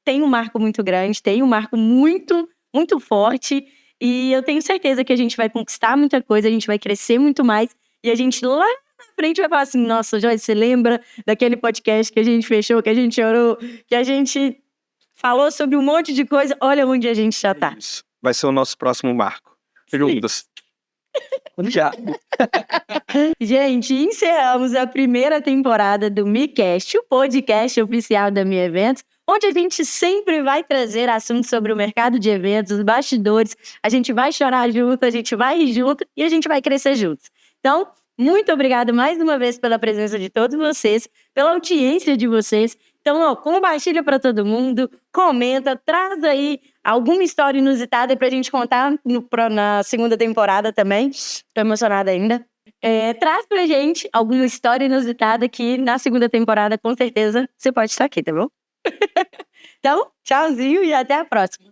tem um marco muito grande, tem um marco muito, muito forte. E eu tenho certeza que a gente vai conquistar muita coisa, a gente vai crescer muito mais. E a gente lá na frente vai falar assim, nossa, Joyce, você lembra daquele podcast que a gente fechou, que a gente orou, que a gente falou sobre um monte de coisa? Olha onde a gente já tá. Isso. Vai ser o nosso próximo marco. Juntos. Já. Gente, encerramos a primeira temporada do MiCast, o podcast oficial da Minha Eventos, onde a gente sempre vai trazer assuntos sobre o mercado de eventos, os bastidores. A gente vai chorar junto, a gente vai rir junto e a gente vai crescer juntos. Então, muito obrigada mais uma vez pela presença de todos vocês, pela audiência de vocês. Então, compartilha para todo mundo, comenta, traz aí alguma história inusitada pra gente contar na segunda temporada também. Tô emocionada ainda. Traz pra gente alguma história inusitada que na segunda temporada, com certeza, você pode estar aqui, tá bom? Então, tchauzinho e até a próxima.